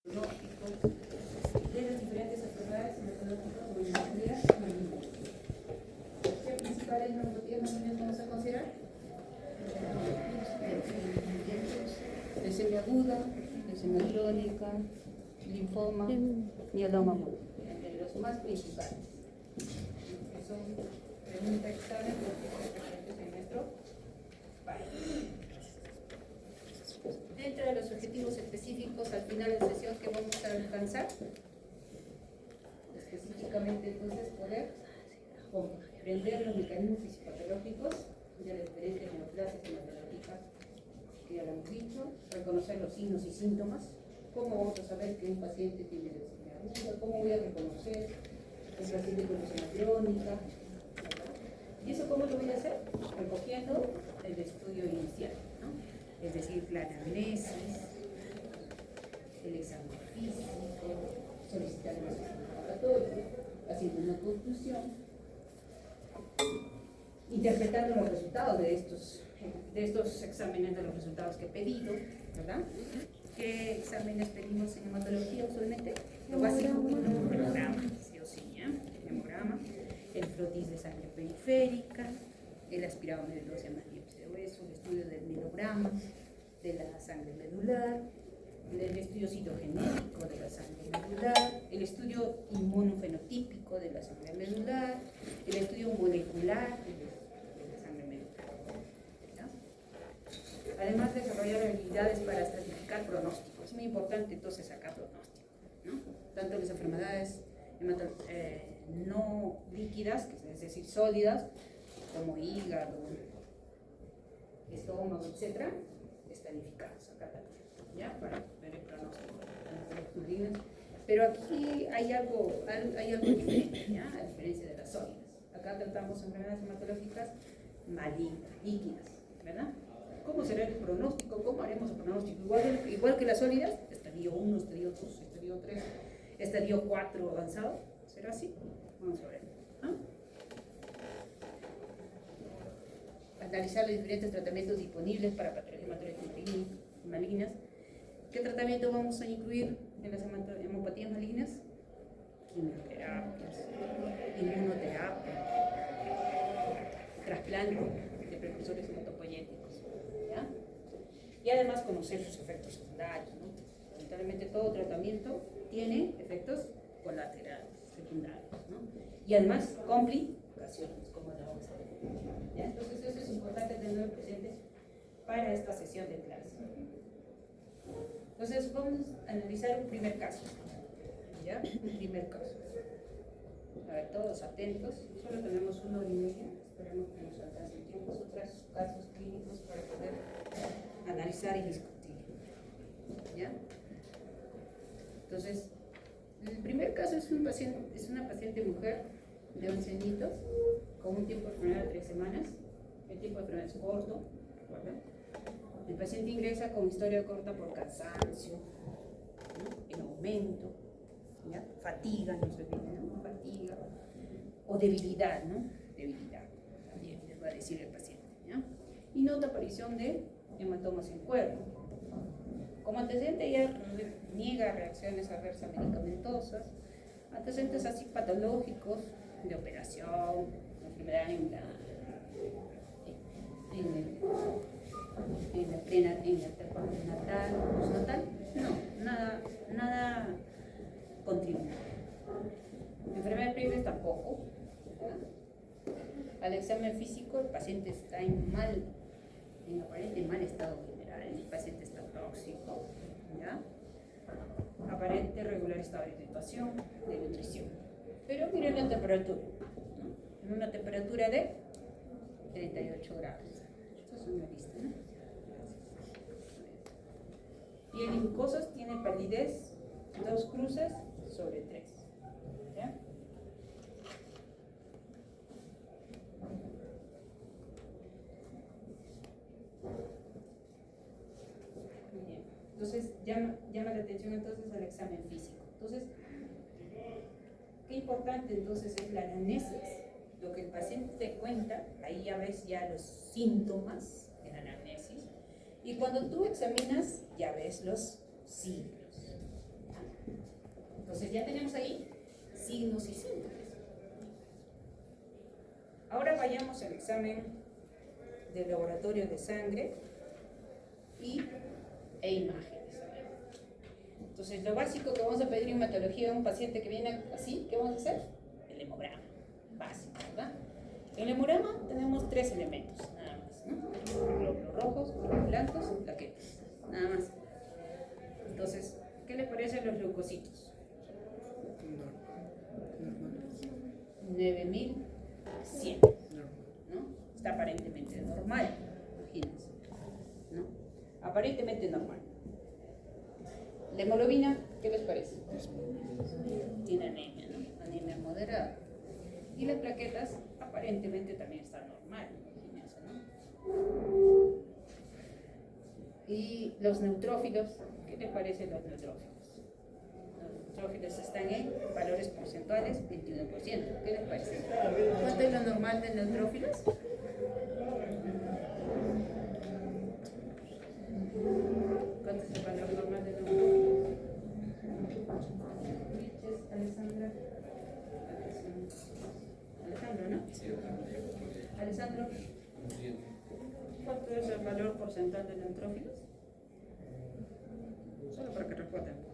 pronóstico de las diferentes enfermedades hematológicas urinarias malignas. ¿Qué principales neuropatías malignas vamos a considerar? Leucemia aguda, leucemia crónica, linfoma, mieloma múltiple, entre los más principales. Que son preguntas externas frecuentes en nuestro país. Dentro de los objetivos específicos al final de la sesión que vamos a alcanzar, específicamente entonces poder comprender los mecanismos fisiopatológicos de las diferentes neoplasias hematológicas que ya lo hemos dicho, reconocer los signos y síntomas, cómo vamos a saber que un paciente tiene leucemia aguda, cómo voy a reconocer un paciente con leucemia crónica, ¿verdad? ¿Y eso cómo lo voy a hacer? Recogiendo el estudio inicial, ¿no? Es decir, la anamnesis, el examen físico, solicitar el laboratorio, haciendo una conclusión, interpretando los resultados de estos exámenes, de los resultados que he pedido, ¿verdad? ¿Qué exámenes pedimos en hematología usualmente? Lo básico, un hemograma, sí o sí, ¿ya? El hemograma, el frotis de sangre periférica, el aspirado meduloso más biopsia de hueso, el estudio del mielograma, de la sangre medular, el estudio citogenético de la sangre medular, el estudio inmunofenotípico de la sangre medular, el estudio molecular de la sangre medular, ¿ya? Además, desarrollar habilidades para estratificar pronóstico. Es muy importante entonces sacar pronóstico, ¿no? Tanto las enfermedades no líquidas, es decir, sólidas, como hígado, estómago, etc., estratificadas acá también, ¿ya? Para ver el pronóstico de las malignas. Pero aquí hay algo diferente, ¿ya? A diferencia de las sólidas. Acá tratamos enfermedades hematológicas malignas, líquidas, ¿verdad? ¿Cómo será el pronóstico? ¿Cómo haremos el pronóstico? Igual que las sólidas, estadio 1, estadio 2, estadio 3, estadio 4 avanzado. ¿Será así? Vamos a ver, ¿no? Analizar los diferentes tratamientos disponibles para patologías hematológicas malignas. ¿Qué tratamiento vamos a incluir en las hemopatías malignas? Quimioterapias, inmunoterapia, trasplante de precursores hematopoyéticos, ¿ya? Y además conocer sus efectos secundarios, ¿no? Lamentablemente todo tratamiento tiene efectos colaterales, secundarios, ¿no? Y además complicaciones, como la vamos a ver, ¿ya? Entonces eso es importante tenerlo presente para esta sesión de clase. Entonces vamos a analizar un primer caso, ¿ya? Un primer caso. A ver, todos atentos. Solo tenemos una hora y media. Esperemos que nos alcance el tiempo. Otros casos clínicos para poder analizar y discutir, ¿ya? Entonces, el primer caso es una paciente mujer de 11 añitos con un tiempo de enfermedad de 3 semanas. El tiempo de enfermedad es corto, ¿recuerdan? El paciente ingresa con historia corta por cansancio, ¿no? En aumento, ¿ya? Fatiga, no se olviden, ¿no? Fatiga o debilidad, ¿no? Debilidad, también les va a decir el paciente, ¿ya? Y nota aparición de hematomas en cuerpo. Como antecedente ella niega reacciones adversas medicamentosas, antecedentes así patológicos de operación, enfermedad en la etapa postnatal, no, nada contribuye. Enfermedades previas tampoco, ¿verdad? Al examen físico el paciente está en aparente mal estado general, el paciente está tóxico, ¿ya? Aparente regular estado de situación, de nutrición. Pero miren la temperatura, ¿no? En una temperatura de 38 grados. Esto es una lista, ¿no? Piel y mucosas tiene palidez 2 cruces sobre 3. ¿Ya? Bien. Entonces llama la atención entonces al examen físico. Entonces, qué importante entonces es la anamnesis. Lo que el paciente te cuenta, ahí ya ves ya los síntomas en la anamnesis. Y cuando tú examinas, ya ves los signos. Entonces ya tenemos ahí signos y síntomas. Ahora vayamos al examen del laboratorio de sangre e imágenes. Entonces lo básico que vamos a pedir en hematología a un paciente que viene así, ¿qué vamos a hacer? El hemograma, básico, ¿verdad? En el hemograma tenemos 3 elementos, nada más, ¿no? Glóbulos rojos, glóbulos blancos, plaquetas, nada más. Entonces, ¿qué les parecen los leucocitos? 9100, ¿no? Está aparentemente normal, imagínense, ¿no? Aparentemente normal. La hemoglobina, ¿qué les parece? Tiene anemia, ¿no? Anemia moderada. Y las plaquetas aparentemente también están normal, imagínense, ¿no? Y los neutrófilos, ¿qué les parece los neutrófilos? Los neutrófilos están en valores porcentuales 21%. ¿Qué les parece? ¿Cuánto es lo normal de neutrófilos? ¿Cuánto es el valor normal de neutrófilos? Alessandra. Alejandro, ¿no? Sí. Alessandro, ¿cuánto es el valor porcentual de neutrófilos? Solo para que recuerden.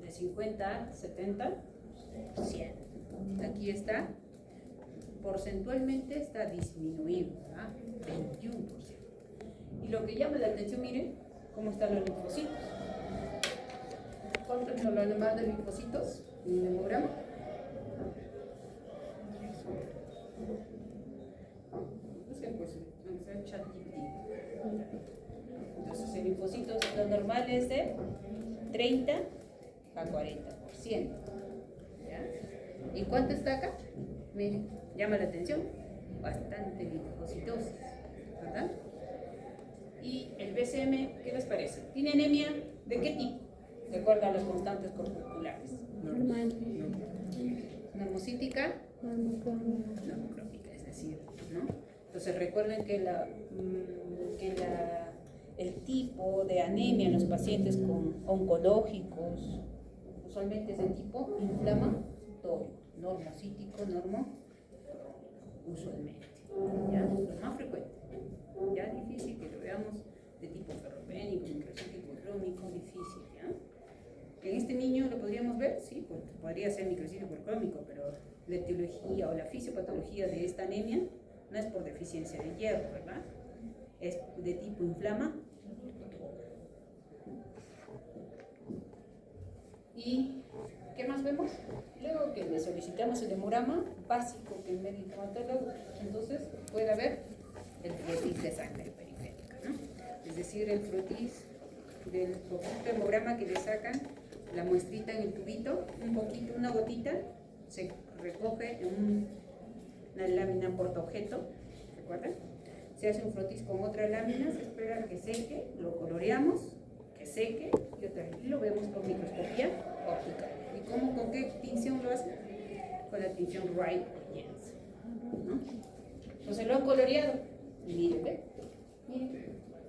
50, 70, 100. Aquí está, porcentualmente está disminuido, ¿verdad? 21%. Y lo que llama la atención, miren, cómo están los linfocitos. ¿Cuánto es lo normal de linfocitos en el hemograma? Pues, entonces el linfocito lo normal es de 30 a 40%. ¿Ya? ¿Y cuánto está acá? Miren, llama la atención, bastante linfocitosis, ¿verdad? Y el BCM, ¿qué les parece? ¿Tiene anemia de qué tipo? De acuerdo a las constantes corpusculares. Normal. Normocítica, normocrónica, es decir, ¿no? Entonces recuerden que el tipo de anemia en los pacientes oncológicos usualmente es de tipo inflamatorio, normocítico, usualmente, ¿ya? Lo más frecuente. Ya es difícil que lo veamos de tipo ferropénico, microcítico, crómico, difícil, ¿ya? En este niño lo podríamos ver, sí, pues podría ser microcítico crómico, pero la etiología o la fisiopatología de esta anemia no es por deficiencia de hierro, ¿verdad? Es de tipo inflamatorio. ¿Y qué más vemos? Luego que le solicitamos el hemograma básico que el médico hematólogo, entonces puede haber el frotis de sangre periférica, ¿no? Es decir, el frotis del poquito hemograma que le sacan la muestrita en el tubito, un poquito, una gotita, se recoge en una lámina portaobjeto, ¿recuerdan? Se hace un frotis con otra lámina, se espera que seque, lo coloreamos, que seque y otra vez lo vemos con microscopía óptica. ¿Y cómo, con qué tinción lo hace? Con la tinción Wright o Jens, ¿no? Entonces lo han coloreado. Y miren, ¿ve? Miren,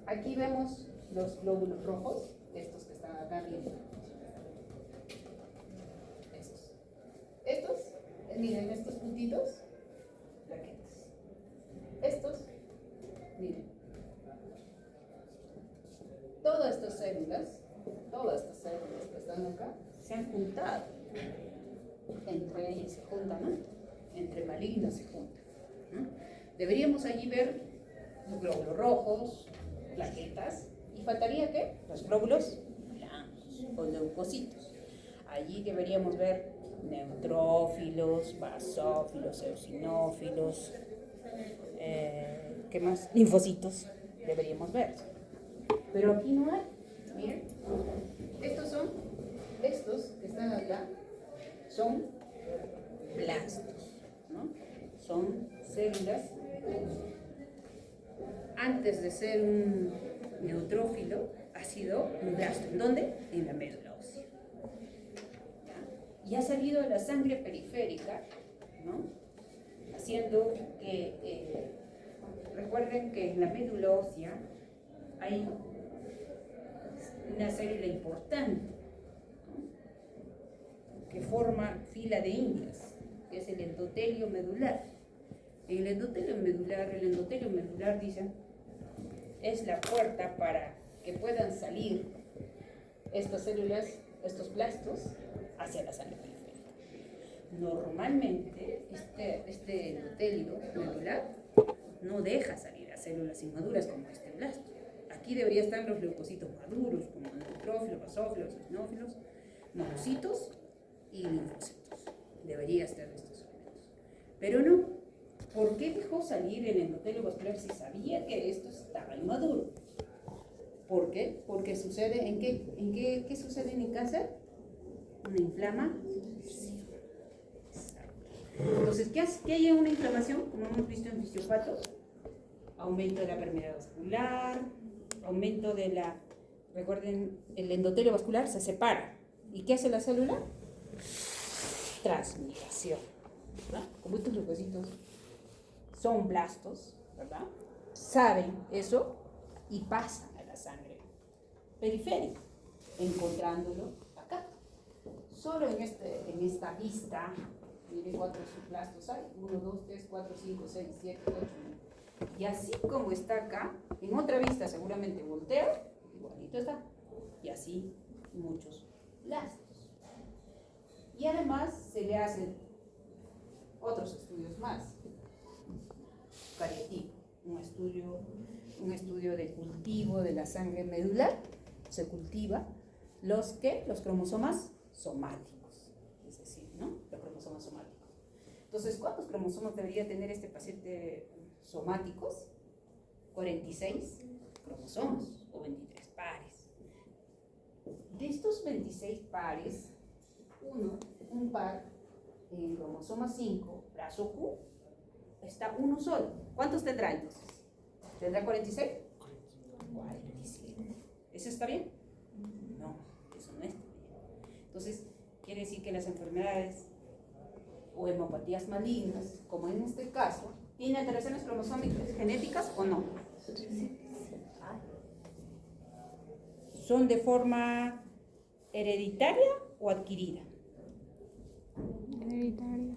aquí vemos los glóbulos rojos, estos que están acá arriba. Estos, miren, estos puntitos, plaquetas. Estos, miren. Todas estas células que están acá, se han juntado. Entre ellas se juntan, ¿no? Entre malignas se juntan, ¿no? Deberíamos allí ver los glóbulos rojos, plaquetas, y faltaría ¿qué? Los glóbulos blancos o leucocitos. Allí deberíamos ver neutrófilos, basófilos, eosinófilos, ¿qué más? Linfocitos deberíamos ver. Pero aquí no hay. Miren, estos que están acá son blastos, ¿no? Son células. Antes de ser un neutrófilo, ha sido un blasto. ¿En dónde? En la médula ósea. Y ha salido de la sangre periférica, ¿no? Haciendo que, recuerden que en la médula ósea hay una célula importante, ¿no? Que forma fila de indias, que es el endotelio medular. El endotelio medular, dicen, es la puerta para que puedan salir estas células, estos blastos, hacia la sangre periférica. Normalmente, este endotelio medular no deja salir a células inmaduras como este blasto. Aquí deberían estar los leucocitos maduros, como neutrófilos, basófilos, eosinófilos, monocitos y linfocitos. Debería estar estos elementos. Pero no. ¿Por qué dejó salir el endotelio vascular si sabía que esto estaba inmaduro? ¿Por qué? Porque sucede, ¿qué sucede en el cáncer? Una inflamación. Entonces, ¿qué hay en una inflamación? Como hemos visto en fisiopatología, aumento de la permeabilidad vascular, aumento de la... Recuerden, el endotelio vascular se separa. ¿Y qué hace la célula? Transmigración, ¿verdad? Como estos leucocitos son blastos, ¿verdad? Saben eso y pasan a la sangre periférica, encontrándolo acá. Solo en esta vista, miren cuántos blastos hay: 1, 2, 3, 4, 5, 6, 7, 8, 9. Y así como está acá, en otra vista seguramente voltea, igualito está. Y así muchos blastos. Y además se le hacen otros estudios más. Cariativo, un estudio de cultivo de la sangre medular. Se cultiva los cromosomas somáticos, es decir, ¿no? Los cromosomas somáticos. Entonces, ¿cuántos cromosomas debería tener este paciente somáticos? 46 cromosomas o 23 pares. De estos 26 pares, un par en el cromosoma 5, brazo Q, está uno solo. ¿Cuántos tendrá entonces? ¿Tendrá 46? 47. ¿Eso está bien? No, eso no está bien. Entonces, quiere decir que las enfermedades o hemopatías malignas, como en este caso, ¿tienen alteraciones cromosómicas genéticas o no? ¿Son de forma hereditaria o adquirida? Hereditaria.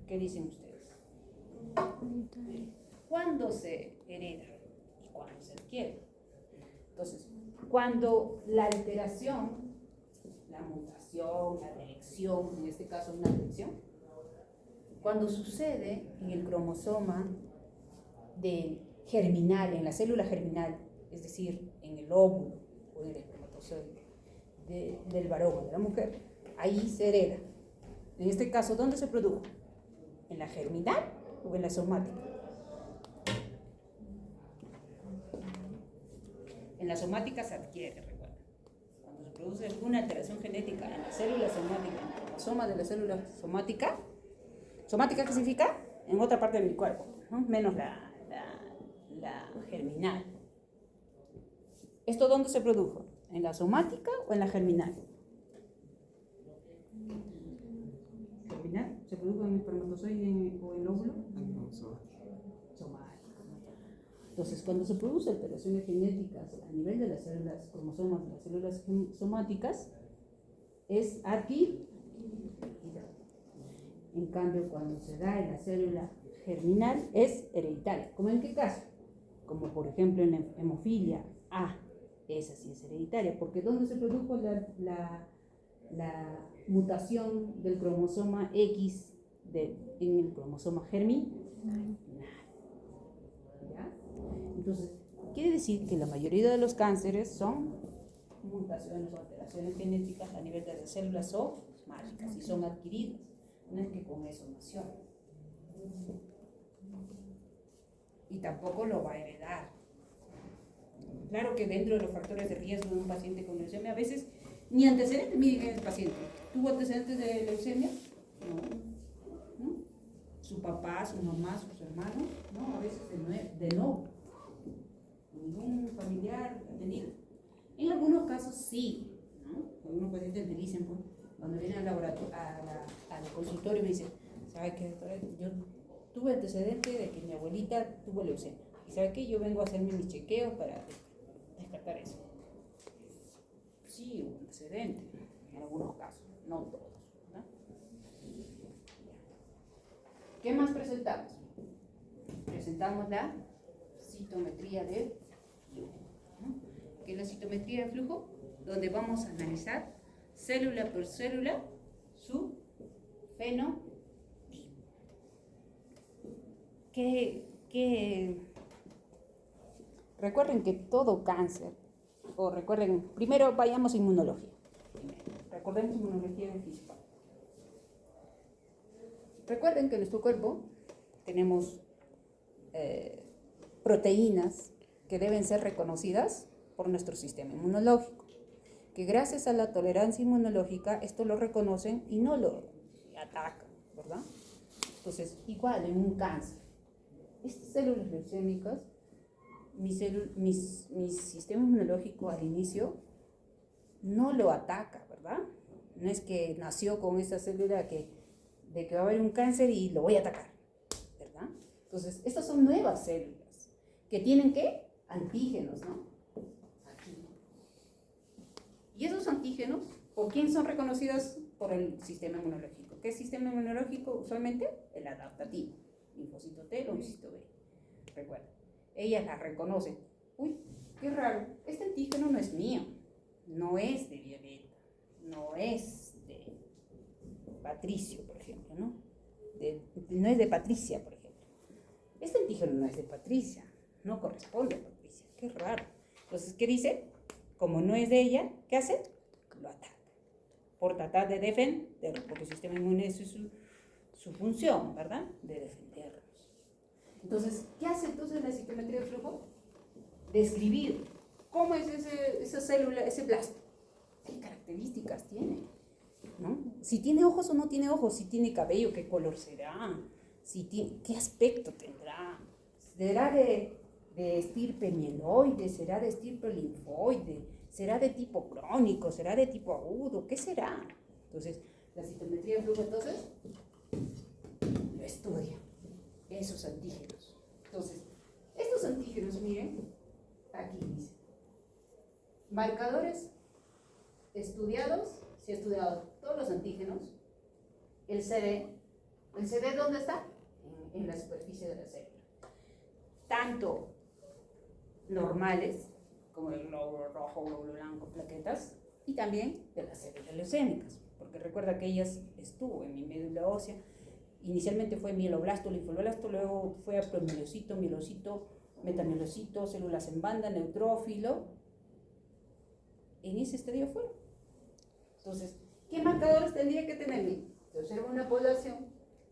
¿Qué dicen ustedes? Hereditaria. ¿Cuándo se hereda y cuándo se adquiere? Entonces, cuando la alteración, la mutación, la delección, en este caso una delección, cuando sucede en el cromosoma germinal, en la célula germinal, es decir, en el óvulo o en el espermatozoide del varón o de la mujer, ahí se hereda. En este caso, ¿dónde se produjo? ¿En la germinal o en la somática? En la somática se adquiere, recuerda. Cuando se produce alguna alteración genética en la célula somática, en el cromosoma de la célula somática, ¿somática qué significa? En otra parte de mi cuerpo, ¿no? Menos la germinal. ¿Esto dónde se produjo? ¿En la somática o en la germinal? ¿Germinal? ¿Se produjo en el espermatozoide o en el óvulo? Somática. Entonces, cuando se producen alteraciones genéticas a nivel de las células cromosomas de las células somáticas, es adquirida. En cambio, cuando se da en la célula germinal, es hereditaria. ¿Cómo en qué caso? Como por ejemplo en hemofilia A, esa sí es hereditaria, porque ¿dónde se produjo la mutación del cromosoma X en el cromosoma germinal? ¿Ya? Entonces, quiere decir que la mayoría de los cánceres son mutaciones o alteraciones genéticas a nivel de las células somáticas y son adquiridas. No es que con eso nació. Y tampoco lo va a heredar. Claro que dentro de los factores de riesgo de un paciente con leucemia, a veces ni antecedentes, miren el paciente. ¿Tuvo antecedentes de leucemia? No. Su papá, su mamá, sus hermanos, no, a veces de no. Ningún familiar ha tenido. En algunos casos sí, ¿no? Algunos pacientes me dicen, pues, cuando vienen al laboratorio, al consultorio, me dicen, ¿sabe qué, doctora? Yo tuve antecedente de que mi abuelita tuvo leucemia. ¿Y sabe qué? Yo vengo a hacerme mis chequeos para descartar eso. no todos, ¿verdad? ¿Qué más presentamos? Presentamos la citometría del flujo, ¿no? ¿Qué es la citometría del flujo? Donde vamos a analizar célula por célula su fenotipo. Recuerden que todo cáncer, o recuerden, primero vayamos a inmunología. Recordemos inmunología del físico. Recuerden que en nuestro cuerpo tenemos proteínas que deben ser reconocidas por nuestro sistema inmunológico, que gracias a la tolerancia inmunológica esto lo reconocen y no lo atacan, ¿verdad? Entonces, igual en un cáncer, estas células leucémicas, mi sistema inmunológico al inicio no lo ataca, ¿verdad? No es que nació con esa célula de que va a haber un cáncer y lo voy a atacar, ¿verdad? Entonces, estas son nuevas células que tienen, ¿qué? Antígenos, ¿no? Aquí. Y esos antígenos, ¿por quién son reconocidos? Por el sistema inmunológico. ¿Qué sistema inmunológico? Usualmente el adaptativo. Linfocito T, linfocito B. Recuerda, ellas las reconocen. Uy, qué raro, este antígeno no es mío, no es de Violeta, no es de Patricio, por ejemplo, ¿no? No es de Patricia, por ejemplo. Este antígeno no es de Patricia, no corresponde a Patricia, qué raro. Entonces, ¿qué dice? Como no es de ella, ¿qué hace? Lo ataca. Por tratar de defender, porque el sistema inmune es su función, ¿verdad? De defendernos. Entonces, ¿qué hace entonces la citometría de flujo? Describir cómo es esa célula, ese blasto. ¿Qué características tiene? ¿No? Si tiene ojos o no tiene ojos, si tiene cabello, qué color será, qué aspecto tendrá. ¿Será de estirpe mieloide? ¿Será de estirpe linfoide? ¿Será de tipo crónico? ¿Será de tipo agudo? ¿Qué será? Entonces, la citometría de flujo entonces lo estudia, esos antígenos. Entonces, estos antígenos, miren, aquí dice, marcadores estudiados, se ha estudiado todos los antígenos, el CD ¿dónde está? En la superficie de la célula. Tanto normales, como el glóbulo rojo, glóbulo blanco, plaquetas, y también de las células leucémicas, porque recuerda que ellas estuvo en mi médula ósea. Inicialmente fue mieloblasto, linfoblasto, luego fue a promielocito, mielocito, metamielocito, células en banda, neutrófilo. En ese estadio fue. Entonces, ¿qué marcadores tendría que tener? Se observa una población,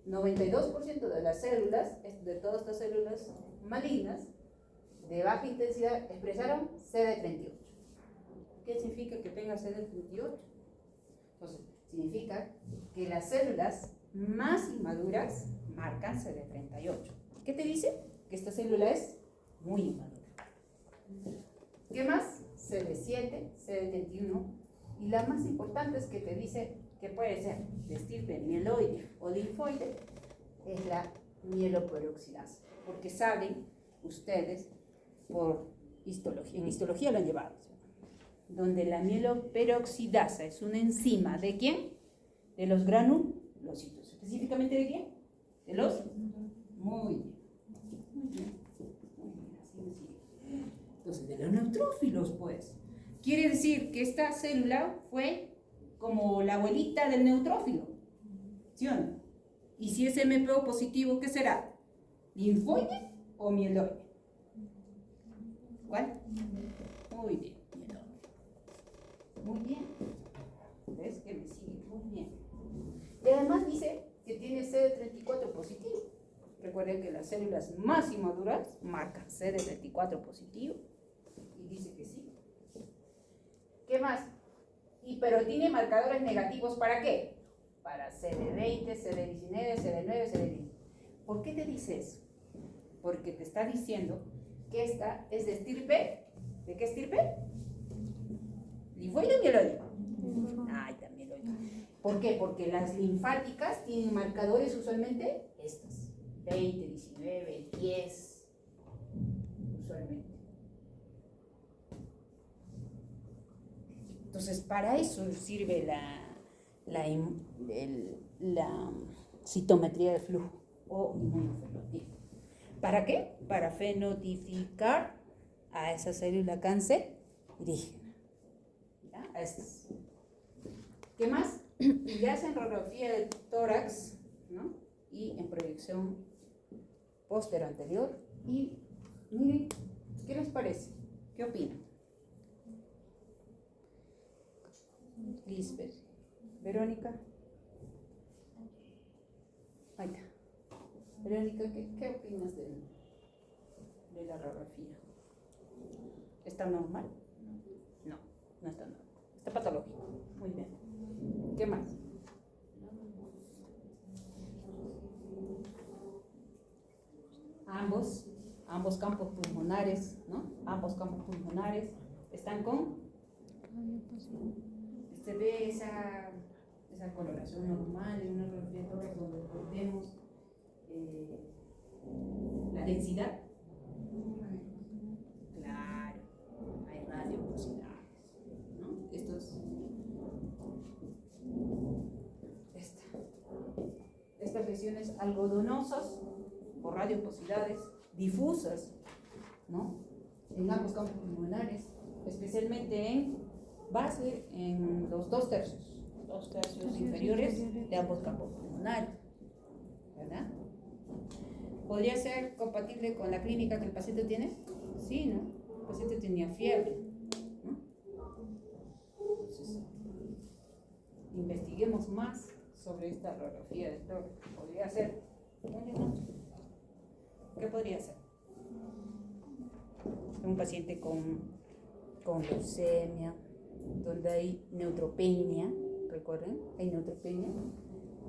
92% de las células, de todas estas células malignas, de baja intensidad, expresaron CD38. ¿Qué significa que tenga CD38? Entonces, significa que las células más inmaduras marcan CD38. ¿Qué te dice? Que esta célula es muy inmadura. ¿Qué más? CD7, CD31. Y la más importante es que te dice que puede ser de estirpe mieloide o linfoide, es la mieloperoxidasa. Porque saben ustedes, en histología lo han llevado, donde la mieloperoxidasa es una enzima ¿de quién? De los granulocitos. ¿Específicamente de quién? De los. Muy bien. Así me sigue. Entonces, de los neutrófilos, pues. Quiere decir que esta célula fue como la abuelita del neutrófilo. ¿Sí o no? Y si es MPO positivo, ¿qué será? ¿Linfoide o mieloide? ¿Cuál? Muy bien, mieloide. Muy bien. ¿Ves que me sigue? Muy bien. Y además dice que tiene CD34 positivo. Recuerden que las células más inmaduras marcan CD34 positivo. Y dice que sí. ¿Qué más? Pero tiene marcadores negativos, ¿para qué? Para CD20, CD19, CD9, CD10. ¿Por qué te dice eso? Porque te está diciendo que esta es de estirpe. ¿De qué estirpe? ¿Linfoide o mieloide? Ay, también lo digo. ¿Por qué? Porque las linfáticas tienen marcadores usualmente estos. 20, 19, 10. Usualmente. Entonces, para eso sirve la citometría de flujo o inmunofenotipo. ¿Para qué? Para fenotipicar a esa célula cancerígena. ¿Ya? Esas. ¿Qué más? Ya hacen radiografía del tórax, ¿no? Y en proyección póster anterior. Y miren, ¿qué les parece? ¿Qué opinan? Lisbeth, Verónica. Ahí está. Verónica, ¿qué opinas de la radiografía? ¿Está normal? No, no está normal. Está patológico. Muy bien. ¿Qué más? Ambos campos pulmonares, ¿no? Ambos campos pulmonares están con, se ve esa coloración normal en una radiografía de tórax donde vemos la densidad. Claro, hay radioposibilidades, ¿no? Estas lesiones algodonosas o radioposibilidades difusas, ¿no? En ambos campos pulmonares, especialmente en base, en los dos tercios inferiores de ambos campos pulmonares, ¿verdad? ¿Podría ser compatible con la clínica que el paciente tiene? Sí, ¿no? El paciente tenía fiebre, ¿no? Entonces, investiguemos más sobre esta radiografía de tórax. ¿Podría ser un diagnóstico? ¿Qué podría ser? Un paciente con leucemia, donde hay neutropenia, recuerden, hay neutropenia.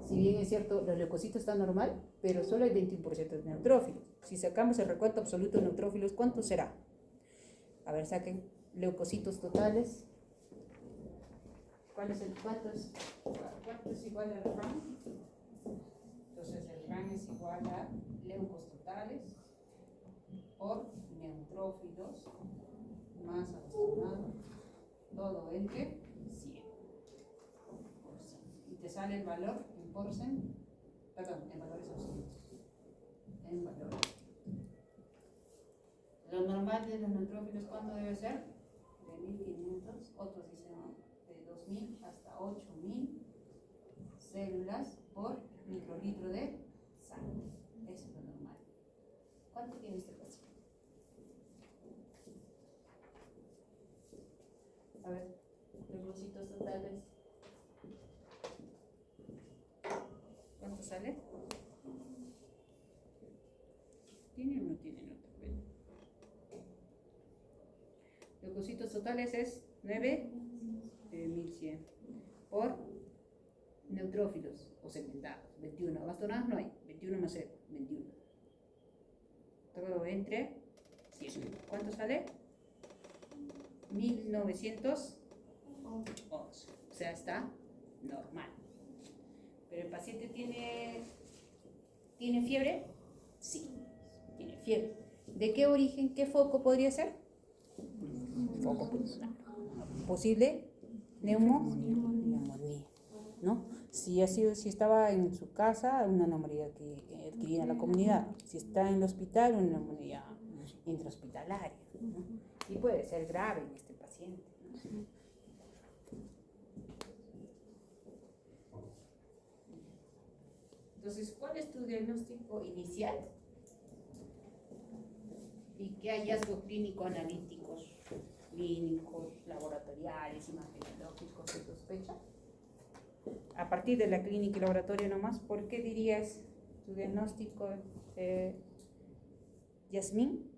Si bien es cierto, los leucocitos están normal, pero solo hay 21% de neutrófilos. Si sacamos el recuento absoluto de neutrófilos, ¿cuánto será? A ver, saquen leucocitos totales. ¿Cuánto es igual al RAM? Entonces el RAM es igual a leucos totales por neutrófilos más abastronado, todo entre 100%. Y te sale el valor en en valores absolutos. En valores. Lo normal de los neutrófilos, ¿cuánto debe ser? De 1500, otros dicen de 2000 hasta 8000 células por microlitro de sangre. Eso es lo normal. ¿Cuánto tiene este paciente? A ver, leucocitos totales. ¿Cuánto sale? ¿Tiene o no tiene neutrófilos? Leucocitos totales es 9.100 por neutrófilos o segmentados, 21. Abastonados no hay, 21 más 0, 21. Todo entre 100. ¿Cuánto sale? 1911. O sea, está normal. Pero el paciente tiene fiebre. Sí, tiene fiebre. ¿De qué origen, qué foco podría ser? Foco pulmonar. Posible neumonía, ¿no? Si estaba en su casa, una neumonía que adquiría en la comunidad. Si está en el hospital, una neumonía intrahospitalaria, ¿no? Y puede ser grave en este paciente, ¿no? Entonces, ¿cuál es tu diagnóstico inicial? ¿Y qué hallazgos clínico-analíticos, laboratoriales, imagenológicos se sospecha? A partir de la clínica y laboratorio nomás, ¿por qué dirías tu diagnóstico, Yasmín?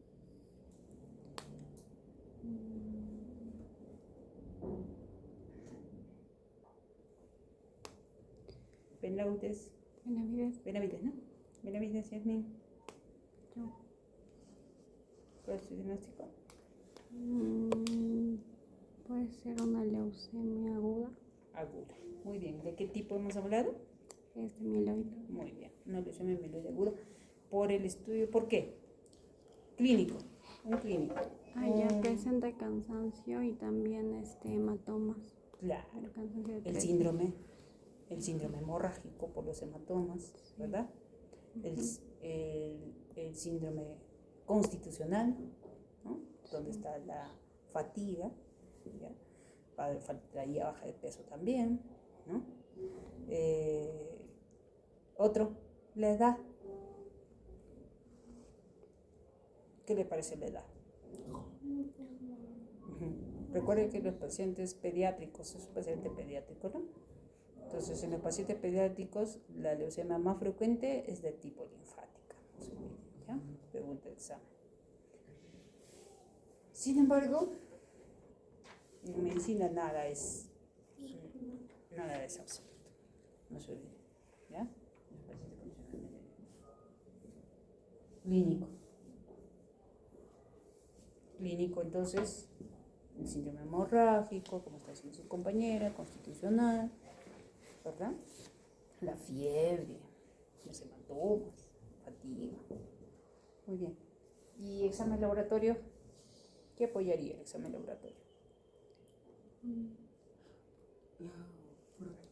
Benavides, ¿no? Benavides, Yasmín. Yo. ¿Cuál es tu diagnóstico? Puede ser una leucemia aguda. Aguda. Muy bien. ¿De qué tipo hemos hablado? Es de mieloide. Muy bien. Una leucemia mieloide aguda. Por el estudio, ¿por qué? Clínico. Un clínico. Ya presenta cansancio y también hematomas. Claro. El cansancio de El tres. síndrome el síndrome hemorrágico por los hematomas, ¿verdad? El síndrome constitucional, ¿no? Donde está la fatiga, ¿ya? La baja de peso también, ¿no? Otro, la edad. ¿Qué le parece la edad? Recuerden que los pacientes pediátricos, es un paciente pediátrico, ¿no? Entonces, en los pacientes pediátricos, la leucemia más frecuente es de tipo linfática. ¿Ya? Pregunta de examen. Sin embargo, en medicina nada es absoluto. No se olvide. ¿Ya? Clínico, entonces, el síndrome hemorrágico, como está diciendo su compañera, constitucional, ¿verdad? La fiebre, los hematomas, fatiga. Muy bien. ¿Y examen laboratorio? ¿Qué apoyaría el examen laboratorio?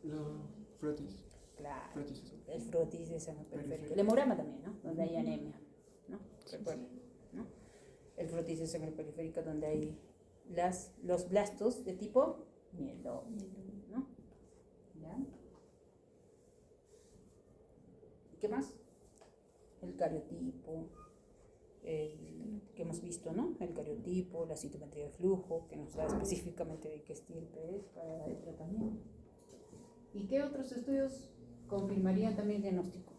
La frotis. Claro, Frotis. el frotis de sangre periférica. El hemograma también, ¿no? Donde hay anemia, ¿no? Recuerden, ¿no? El frotis de sangre periférica donde hay los blastos de tipo mieloma, ¿no? ¿Ya? ¿Qué más? El cariotipo, que hemos visto, ¿no? El cariotipo, la citometría de flujo, que nos da específicamente de qué estirpe es para el tratamiento. ¿Y qué otros estudios confirmarían también el diagnóstico?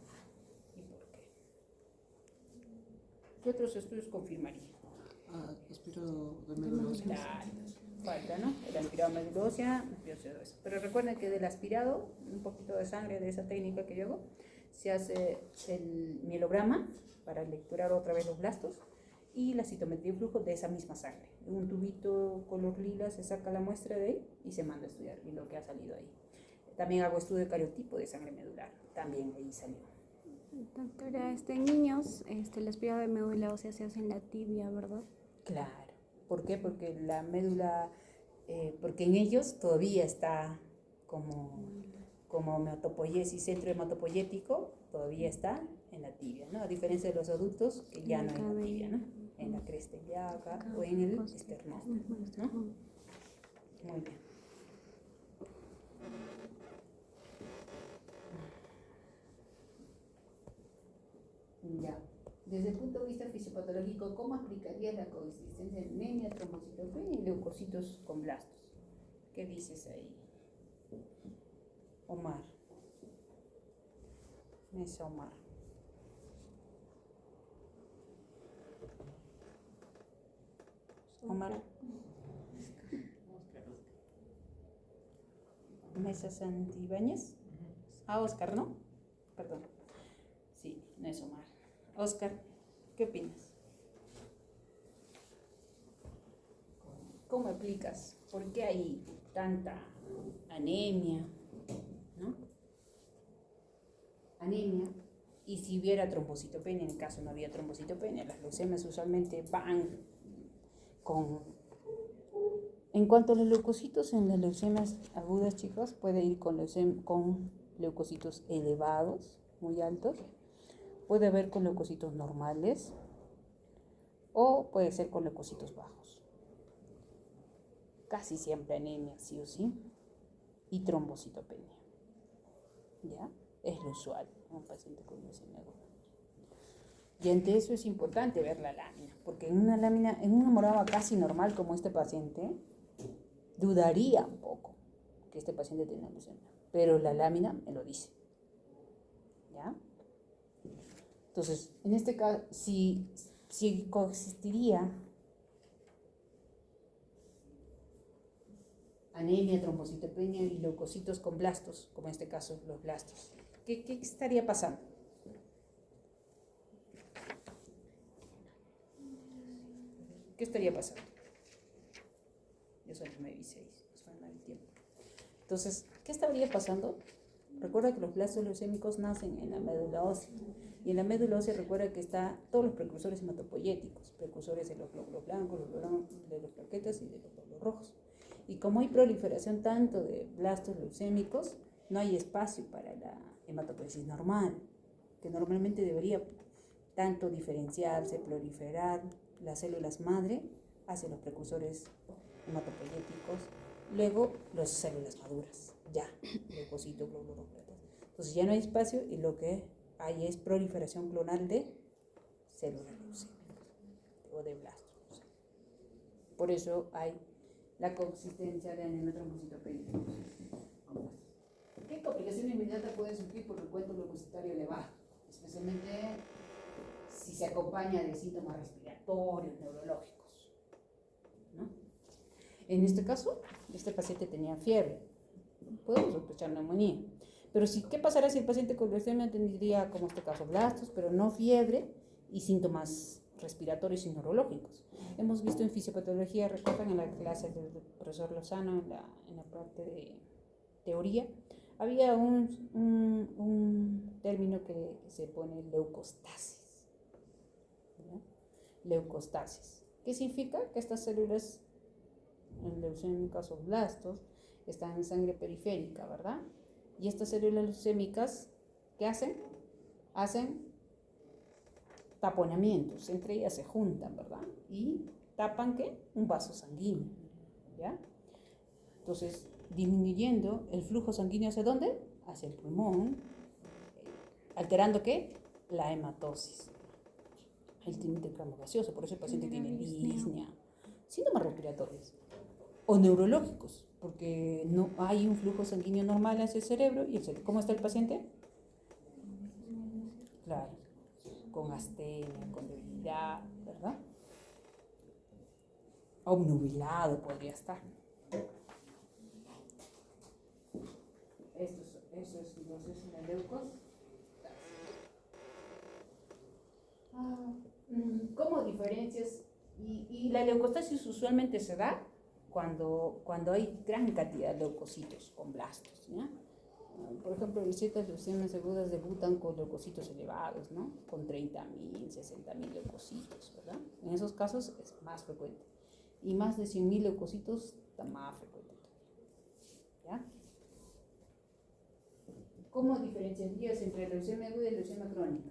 ¿Y por qué? ¿Qué otros estudios confirmarían? Aspirado de médula ósea. Claro, falta, ¿no? El aspirado médula ósea, eso. Pero recuerden que del aspirado, un poquito de sangre de esa técnica que yo hago, se hace el mielograma para lecturar otra vez los blastos y la citometría de flujo de esa misma sangre. En un tubito color lila se saca la muestra de ahí y se manda a estudiar y lo que ha salido ahí. También hago estudio de cariotipo de sangre medular, también ahí salió. Doctora, niños, el aspirado de médula ósea se hace en la tibia, ¿verdad? Claro. ¿Por qué? Porque la médula, porque en ellos todavía está como hematopoiesis, centro hematopoyético, todavía está en la tibia, ¿no? A diferencia de los adultos que ya no en la tibia, ¿no? En la cresta ilíaca o en el esternón, ¿no? Muy bien. Ya. Desde el punto de vista fisiopatológico, ¿cómo aplicarías la coexistencia de anemia, trombocitopenia y leucocitos con blastos? ¿Qué dices ahí? Omar. Mesa Omar. Omar. Mesa Santibáñez. Oscar, ¿no? Perdón. Sí, no es Omar. Oscar, ¿qué opinas? ¿Cómo explicas? ¿Por qué hay tanta anemia? ¿No? Anemia. Y si hubiera trombocitopenia, en el caso no había trombocitopenia, las leucemias usualmente van con... En cuanto a los leucocitos, en las leucemias agudas, chicos, puede ir con leucocitos elevados, muy altos. Puede haber con leucocitos normales o puede ser con leucocitos bajos. Casi siempre anemia, sí o sí, y trombocitopenia. ¿Ya? Es lo usual en un paciente con leucemia aguda. Y ante eso es importante ver la lámina, porque en una hemograma casi normal como este paciente, dudaría un poco que este paciente tiene leucemia, pero la lámina me lo dice. ¿Ya? Entonces, en este caso, si coexistiría anemia, trombocitopenia y leucocitos con blastos, como en este caso los blastos, ¿qué estaría pasando? ¿Qué estaría pasando? Yo soy 9 y 6, nos va a dar el tiempo. Entonces, ¿qué estaría pasando? Recuerda que los blastos leucémicos nacen en la médula ósea. Y en la médula ósea recuerda que están todos los precursores hematopoyéticos, precursores de los glóbulos blancos, de los plaquetas y de los glóbulos rojos. Y como hay proliferación tanto de blastos leucémicos, no hay espacio para la hematopoiesis normal, que normalmente debería tanto diferenciarse, proliferar las células madre hacia los precursores hematopoyéticos, luego las células maduras, ya, leucocitos, glóbulos platas. Entonces ya no hay espacio y lo que hay es proliferación clonal de células leucémicas o de blastos. Por eso hay la coexistencia de anemia trombocitopénica. ¿Qué complicación inmediata puede surgir por el cuento leucocitario elevado? Especialmente si se acompaña de síntomas respiratorios, neurológicos, ¿no? En este caso, este paciente tenía fiebre. Podemos sospechar neumonía. Pero ¿qué pasará si el paciente con leucemia tendría, como este caso, blastos, pero no fiebre y síntomas respiratorios y neurológicos? Hemos visto en fisiopatología, recuerdan en la clase del profesor Lozano, en la parte de teoría, había un término que se pone leucostasis. ¿Ya? Leucostasis. ¿Qué significa? Que estas células, en leucémicas o blastos, están en sangre periférica, ¿verdad? Y estas células leucémicas, ¿qué hacen? Hacen taponamientos, entre ellas se juntan, ¿verdad? Y tapan, ¿qué? Un vaso sanguíneo, ¿ya? Entonces, disminuyendo el flujo sanguíneo ¿hacia dónde? Hacia el pulmón, alterando ¿qué? La hematosis. El intercambio gaseoso, por eso el paciente tiene disnea, síntomas respiratorios o neurológicos, porque no hay un flujo sanguíneo normal hacia el cerebro y el cerebro. ¿Cómo está el paciente? Claro, con astenia, con debilidad, ¿verdad? Obnubilado podría estar. Eso es entonces la leucostasis. ¿Cómo diferencias? Y la leucostasis usualmente se da cuando hay gran cantidad de leucocitos con blastos, ¿ya? Por ejemplo, ciertas leucemias agudas debutan con leucocitos elevados, ¿no? Con 30.000, 60.000 leucocitos, ¿verdad? En esos casos es más frecuente. Y más de 100.000 leucocitos está más frecuente todavía, ¿ya? ¿Cómo diferenciarías entre leucemia aguda y leucemia crónica?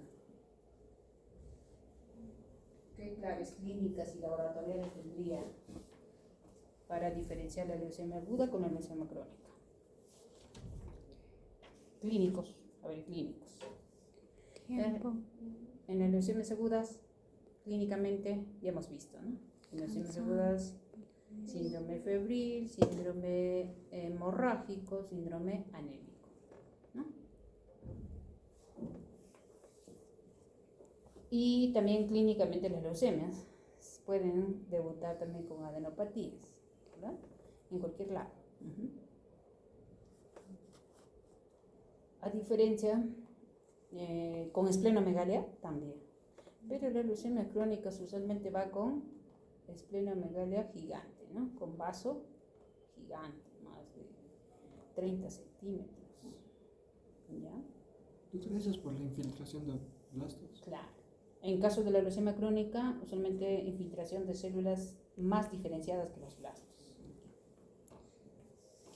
¿Qué claves clínicas y laboratoriales tendría para diferenciar la leucemia aguda con la leucemia crónica? Clínicos, a ver, clínicos. Tiempo. En las leucemias agudas, clínicamente, ya hemos visto, ¿no? En las leucemias agudas, síndrome febril, síndrome hemorrágico, síndrome anémico, ¿no? Y también clínicamente las leucemias pueden debutar también con adenopatías, ¿verdad? En cualquier lado. A diferencia, con esplenomegalia también. Pero la leucemia crónica usualmente va con esplenomegalia gigante, ¿no? Con vaso gigante, más de 30 centímetros. ¿Ya? Doctor, eso es por la infiltración de blastos. Claro. En caso de la leucemia crónica, usualmente infiltración de células más diferenciadas que los blastos.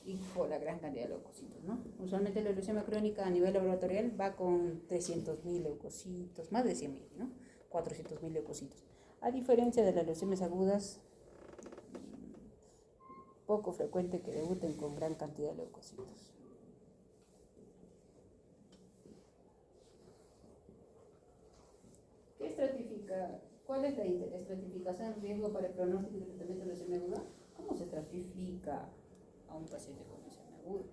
Y por la gran cantidad de leucocitos, ¿no? Usualmente la leucemia crónica a nivel laboratorial va con 300.000 leucocitos, más de 100.000, ¿no? 400.000 leucocitos. A diferencia de las leucemias agudas, poco frecuente que debuten con gran cantidad de leucocitos. ¿Qué estratifica? ¿Cuál es la estratificación de riesgo para el pronóstico y tratamiento de leucemia aguda? ¿Cómo se estratifica a un paciente con leucemia aguda?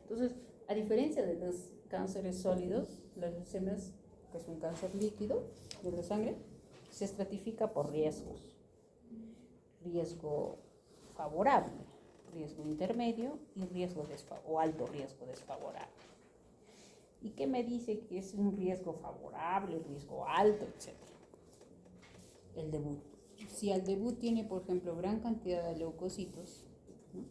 Entonces, a diferencia de los cánceres sólidos, las leucemias, que es un cáncer líquido de la sangre, se estratifica por riesgos. Riesgo favorable, riesgo intermedio y riesgo o alto riesgo desfavorable. ¿Y qué me dice que es un riesgo favorable, riesgo alto, etcétera? El debut. Si al debut tiene, por ejemplo, gran cantidad de leucocitos, ¿no?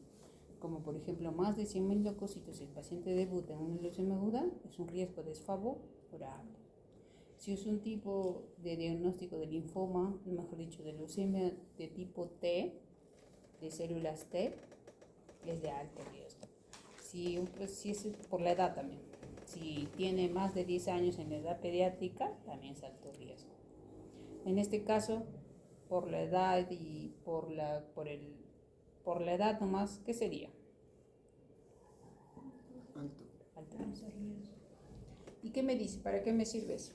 Como por ejemplo más de 100.000 leucocitos, si el paciente debuta en una leucemia aguda, es un riesgo desfavorable. Si es un tipo de diagnóstico de linfoma, mejor dicho, de leucemia de tipo T, de células T, es de alto riesgo. si es por la edad también. Si tiene más de 10 años en la edad pediátrica, también es alto riesgo. En este caso, por la edad y por la edad nomás, ¿qué sería? Alto. Alto riesgo. ¿Y qué me dice? ¿Para qué me sirve eso?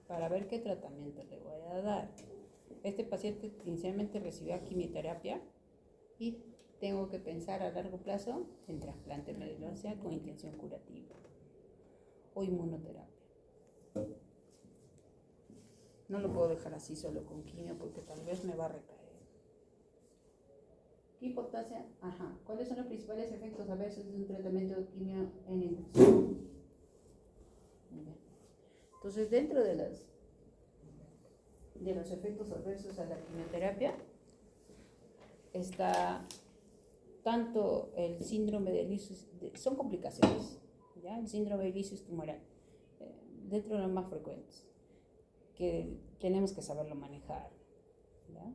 Para ver qué tratamiento le voy a dar. Este paciente inicialmente recibió quimioterapia y tengo que pensar a largo plazo en trasplante médula ósea con intención curativa o inmunoterapia. No lo puedo dejar así solo con quimio porque tal vez me va a recaer. ¿Qué importancia? ¿Cuáles son los principales efectos adversos de un tratamiento de quimio en inducción? Entonces, dentro de los efectos adversos a la quimioterapia está tanto el síndrome de lisis, son complicaciones, ¿ya? El síndrome de lisis tumoral, dentro de los más frecuentes, que tenemos que saberlo manejar, ¿ya?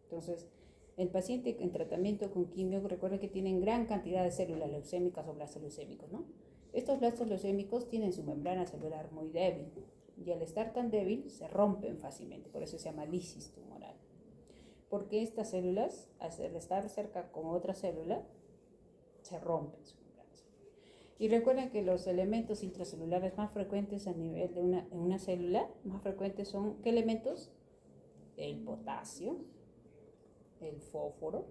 Entonces, el paciente en tratamiento con quimio, recuerda que tienen gran cantidad de células leucémicas o blastos leucémicos, ¿no? Estos blastos leucémicos tienen su membrana celular muy débil y al estar tan débil se rompen fácilmente, por eso se llama lisis tumoral. Porque estas células, al estar cerca con otra célula, se rompen su membrana celular. Y recuerden que los elementos intracelulares más frecuentes a nivel de una célula, más frecuentes son, ¿qué elementos? El potasio, el fósforo,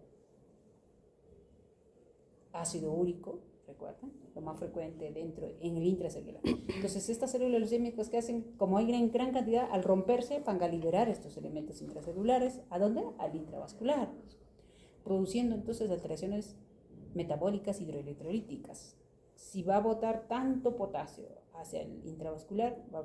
ácido úrico, recuerden, lo más frecuente en el intracelular. Entonces, estas células leucémicas que hacen, como hay en gran cantidad, al romperse van a liberar estos elementos intracelulares, ¿a dónde? Al intravascular, produciendo entonces alteraciones metabólicas hidroelectrolíticas. Si va a botar tanto potasio hacia el intravascular, va a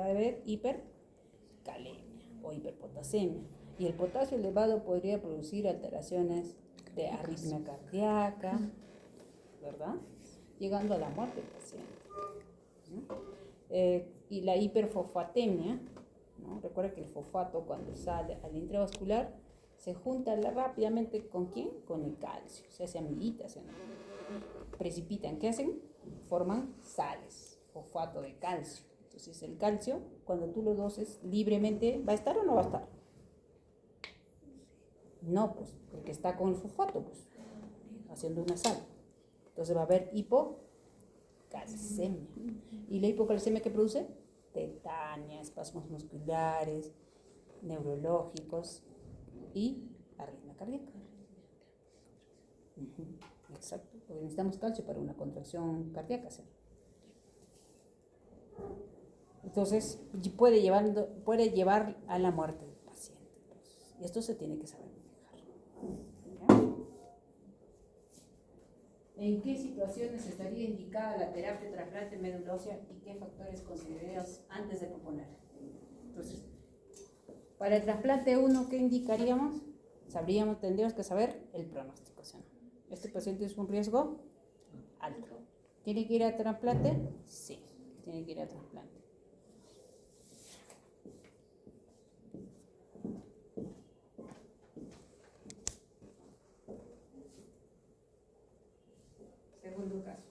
haber hipercalemia o hiperpotasemia. Y el potasio elevado podría producir alteraciones de arritmia cardíaca, ¿verdad? Llegando a la muerte del paciente, ¿no? Y la hiperfosfatemia, ¿no? Recuerda que el fosfato cuando sale al intravascular se junta rápidamente ¿con quién? Con el calcio, se hace amiguitas, precipitan, ¿qué hacen? Forman sales, fosfato de calcio. Entonces el calcio, cuando tú lo doses libremente, ¿va a estar o no va a estar? No, pues, porque está con el fosfato, pues, haciendo una sal. Entonces va a haber hipocalcemia. ¿Y la hipocalcemia qué produce? Tetania, espasmos musculares, neurológicos y arritmia cardíaca. Exacto, porque necesitamos calcio para una contracción cardíaca, ¿sí? Entonces puede llevar a la muerte del paciente. Entonces, y esto se tiene que saber manejar. ¿En qué situaciones estaría indicada la terapia trasplante médula ósea y qué factores considerarías antes de proponer? Entonces, para el trasplante 1, ¿qué indicaríamos? Tendríamos que saber el pronóstico, ¿sí? ¿Este paciente es un riesgo alto? ¿Tiene que ir a trasplante? Sí, tiene que ir a trasplante. Segundo caso.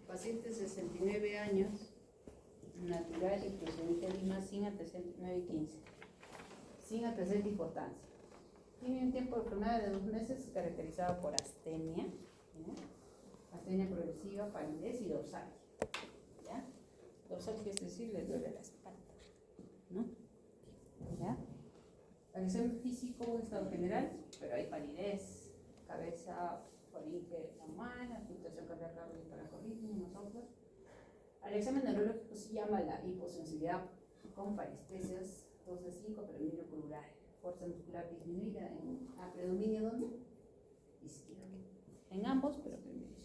Paciente de 69 años, natural y procedente de Lima, sin antecedentes 9 y 15, sin antecedente de importancia. Tiene un tiempo de enfermedad de 2 meses caracterizado por astenia, ¿no? Astenia progresiva, palidez y dorsalgia, ¿ya? Dorsalgia es decir, le duele la espalda, ¿no? ¿Ya? El examen físico, un estado general, pero hay palidez, cabeza, faringe normal, fluctuación cardíaca para corriente, nosotros. Al examen neurológico se llama la hiposensibilidad con parestesias 2 de 5, predominio crural, fuerza muscular disminuida, predominio ¿dónde? Izquierdo. En ambos, pero predominio izquierdo.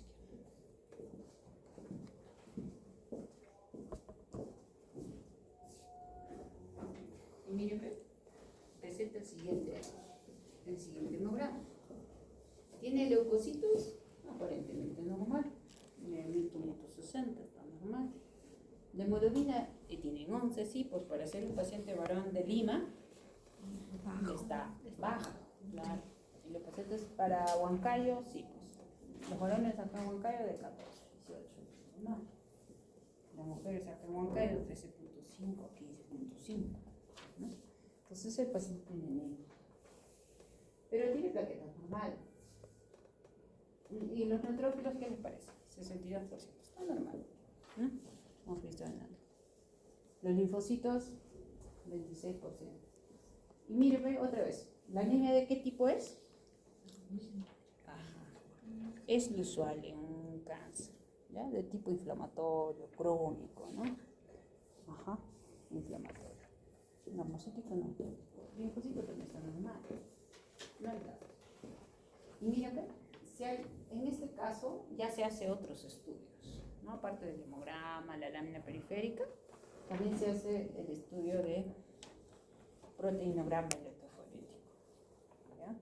Y miren, presenta el siguiente hemograma. ¿Tiene leucocitos? Aparentemente normal. 1560, está normal. De hemoglobina tienen 11, sí, pues para ser un paciente varón de Lima está baja, claro. Y lo que Entonces, para Huancayo, sí, pues. Los varones acá en Huancayo de 14, 18. No. Las mujeres acá en Huancayo 13.5, 15.5. ¿No? Entonces el paciente tiene anemia. Pero tiene plaquetas normal. ¿Y los neutrófilos qué les parece? 62%. Está normal. ¿No? Hemos visto en nada. Los linfocitos, 26%. Y mire, ve otra vez. ¿La anemia de qué tipo es? Ajá. Es lo usual en un cáncer, ¿ya? De tipo inflamatorio, crónico, ¿no? Ajá, inflamatorio. Normocítico no. Linfocito también está normal. No hay datos. Y mira, ve, si hay, en este caso ya se hace otros estudios, ¿no? Aparte del hemograma, la lámina periférica, también se hace el estudio de proteinograma electroforético, ¿ya?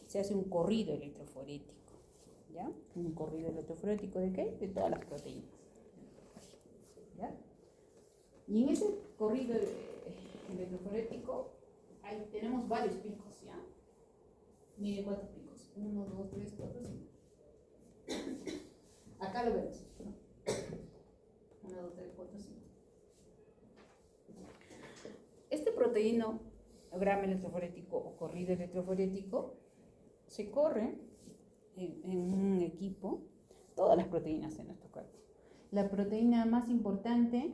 Se hace un corrido electroforético, ¿ya? Un corrido electroforético ¿de qué? De todas las proteínas, ¿ya? Y en ese corrido electroforético ahí tenemos varios picos, ¿ya? Mire cuántos picos, 1, 2, 3, 4, 5. Acá lo vemos, ¿no? 1, 2, 3, 4, 5. Este proteinograma electroforético o corrido electroforético se corre en un equipo todas las proteínas en nuestro cuerpo. La proteína más importante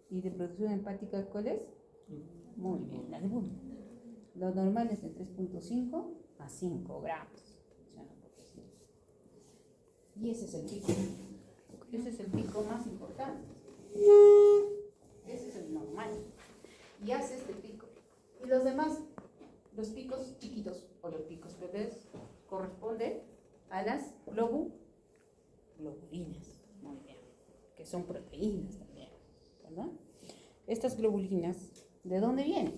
y de producción hepática, ¿cuál es? Muy bien, la albúmina. Lo normal es de 3.5 a 5 gramos. Y ese es el pico. Ese es el pico más importante. Ese es el normal. Y hace este pico. Y los demás, los picos chiquitos o los picos bebés, corresponden a las globulinas. Muy bien. Que son proteínas también, ¿verdad? Estas globulinas, ¿de dónde vienen?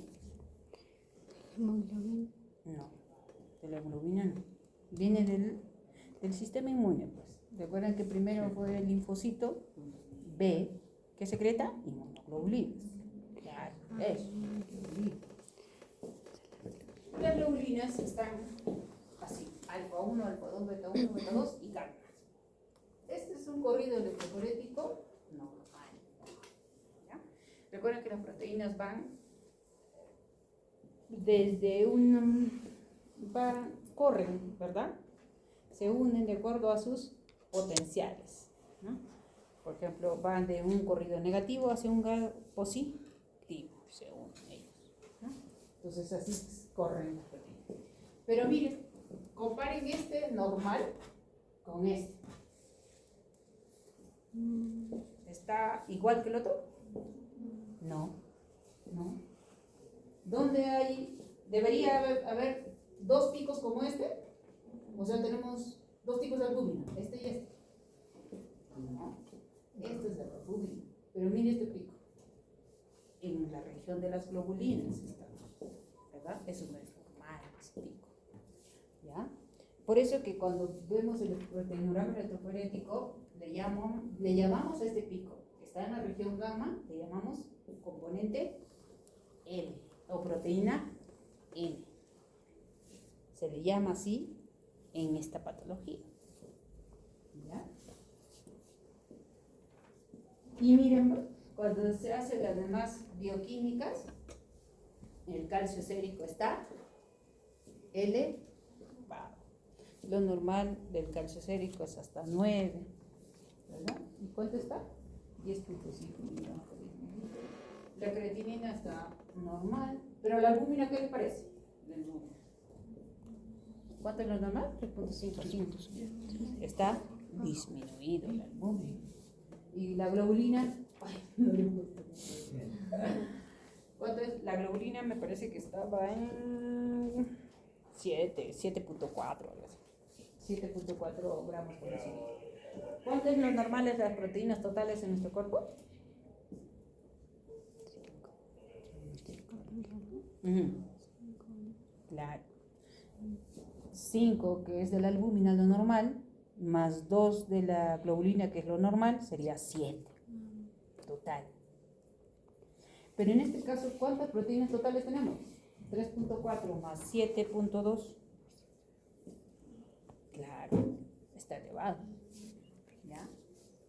Hemoglobina. No, de la globina no. Viene del sistema inmune, pues. Recuerdan que primero fue el linfocito B, que secreta inmunoglobulinas. Claro, eso. Las globulinas están así, alfa 1, alfa 2, beta 1, beta 2 y gamma. Este es un corrido electroforético normal. ¿Ya? Recuerden que las proteínas van desde corren, ¿verdad? Se unen de acuerdo a sus potenciales, ¿no? Por ejemplo, van de un corrido negativo hacia un positivo, se unen ellos, ¿no? Entonces así corren las proteínas. Pero miren, comparen este normal con este. ¿Está igual que el otro? No, no. ¿Dónde debería haber dos picos como este? O sea, tenemos dos tipos de albúmina, este y este. No, este es de albúmina. Pero mire este pico. En la región de las globulinas está, ¿verdad? Eso no es normal, ese pico. ¿Ya? Por eso que cuando vemos el proteinograma electroforético, le llamamos a este pico, que está en la región gamma, le llamamos componente N, o proteína N. Se le llama así en esta patología. ¿Ya? Y miren, cuando se hacen las demás bioquímicas, el calcio sérico está elevado. Lo normal del calcio sérico es hasta 9, ¿verdad? ¿Y cuánto está? 10.5 miligramos. La creatinina está normal, pero la albúmina, ¿qué le parece? ¿Cuánto es lo normal? 3.5. Está disminuido la albúmina. Y la globulina, ay, no le gusta. ¿Cuánto es? La globulina me parece que estaba en 7.4, algo así. 7.4 gramos por decilitro. ¿Cuánto es lo normal de las proteínas totales en nuestro cuerpo? 5. Claro. 5, que es de la albúmina, lo normal, más 2 de la globulina, que es lo normal, sería 7 total. Pero en este caso, ¿cuántas proteínas totales tenemos? 3.4 más 7.2, Claro, está elevado. ¿Ya?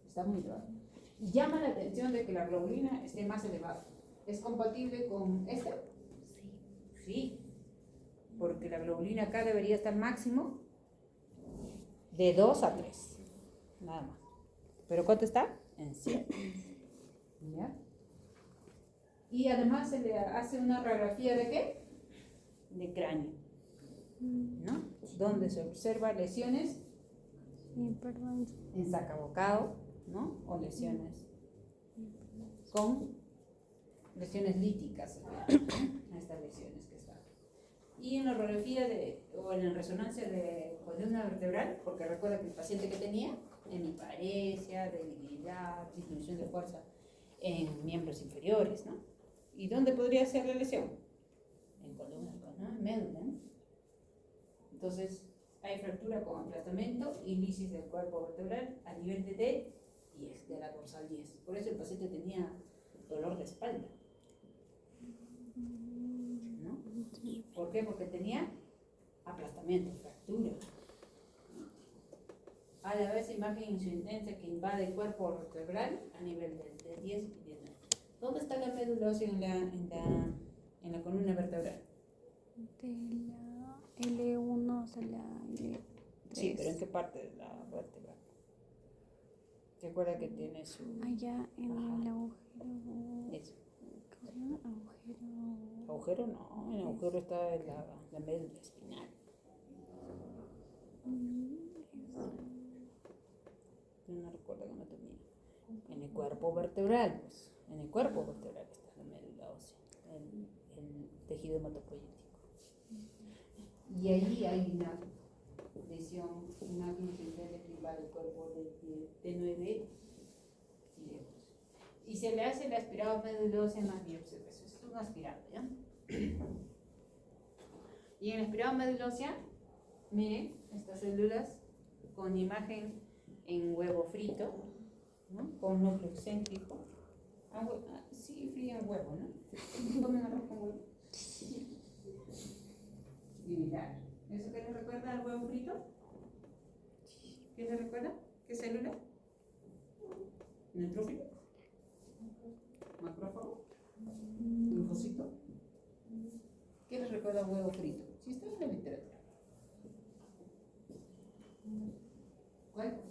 Está muy elevado. Y llama la atención de que la globulina esté más elevada. ¿Es compatible con esta? Sí. Porque la globulina acá debería estar máximo de 2 a 3. Nada más. ¿Pero cuánto está? En 7. ¿Ya? Y además se le hace una radiografía de ¿qué? De cráneo, ¿no? Donde se observa lesiones Sí, perdón. en sacabocado, ¿no? O lesiones con lesiones líticas, ¿no? Estas lesiones que están. Y en la radiografía o en la resonancia de columna vertebral, porque recuerda que el paciente que tenía hemiparesia, debilidad, disminución de fuerza en miembros inferiores, ¿no? ¿Y dónde podría ser la lesión? En columna, ¿no? En médula, ¿no? Entonces, hay fractura con aplastamiento y lisis del cuerpo vertebral a nivel de D10, de la dorsal 10. Por eso el paciente tenía dolor de espalda, ¿no? ¿Por qué? Porque tenía aplastamiento, fractura. A la vez, imagen insuficiencia que invade el cuerpo vertebral a nivel del D10 y D9. ¿Dónde está la médula ósea en la columna vertebral? De la L1 hasta la L3. Sí, pero ¿en qué parte de la vértebra? Recuerda que tiene su... Allá en el agujero. Eso. ¿Cómo se llama? Agujero. ¿Agujero? No, en el agujero está la médula espinal. Yo no recuerdo la anatomía. En el cuerpo vertebral, pues. En el cuerpo vertebral está la médula ósea, el tejido hematopoyético. Y ahí hay una lesión, una incidencia que invade el cuerpo de T9 y de 8. Y se le hace el aspirado médula ósea en las biopsias. Eso es un aspirado, ¿ya? Y en el aspirado médula ósea, miren, estas células con imagen en huevo frito, ¿no? Con núcleo excéntrico. Sí, frío en huevo, ¿no? ¿Comen arroz con huevo? Similar. ¿Eso qué les recuerda al huevo frito? ¿Qué les recuerda? ¿Qué célula? ¿Neutrófilo? ¿Macrófago? ¿Linfocito? ¿Qué les recuerda al huevo frito? Sí está en la literatura. ¿Cuál?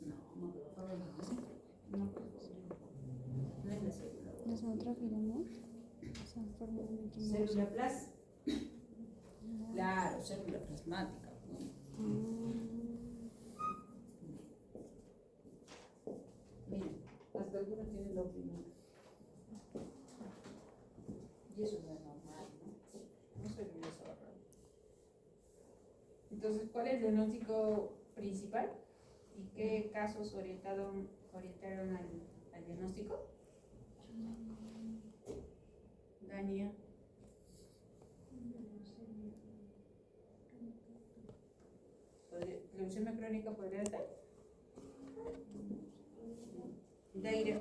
No, macrófago no es la célula. Los neutrófilos se forman aquí. Célula plasmática. Claro, célula plasmática. Miren, hasta algunos tienen la opinión. Y eso no es normal, ¿no? No se debería saber. Entonces, ¿cuál es el diagnóstico principal? ¿Y qué casos orientaron al diagnóstico? Dania. ¿Leucemia crónica podría ser? Daira.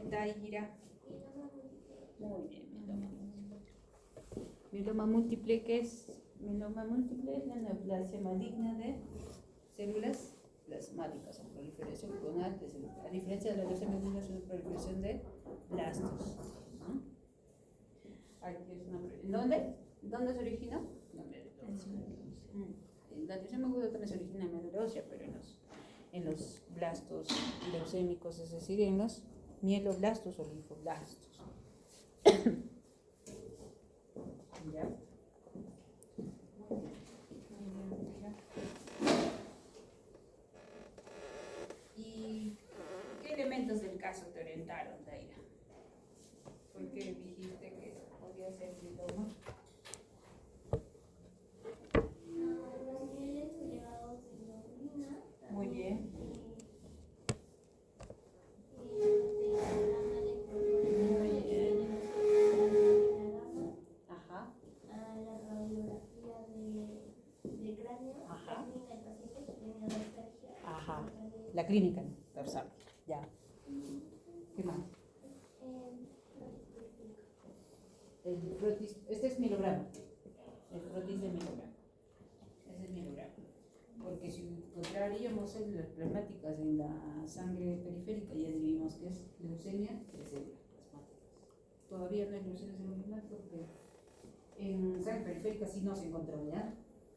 Muy bien, mieloma múltiple. ¿Qué es? Mieloma múltiple es la neoplasia maligna de células plasmáticas o proliferación clonal de células. A diferencia de la leucemia maligna, es una proliferación de blastos, ¿no? Aquí es ¿En dónde? ¿Dónde se originó? La médula ósea. La leucemia aguda también se origina en médula ósea, pero en los blastos leucémicos, es decir, en los mieloblastos o linfoblastos. ¿Ya? ¿Y qué elementos del caso te orientaron, Daira? ¿Por qué dijiste que podía ser mieloma? Muy bien. Ajá. La radiografía de cráneo. Ajá. El paciente que tenía nostalgia. Ajá. La clínica dorsal. Ya. ¿Qué más? Este es milogramo. el frotis de mielogramo. Ese es mielogramo. Porque si encontraríamos células plasmáticas en la sangre periférica, ya diríamos que es leucemia de células plasmáticas. Todavía no es leucemia de células plasmáticas porque en sangre periférica sí no se encontró, ¿ya?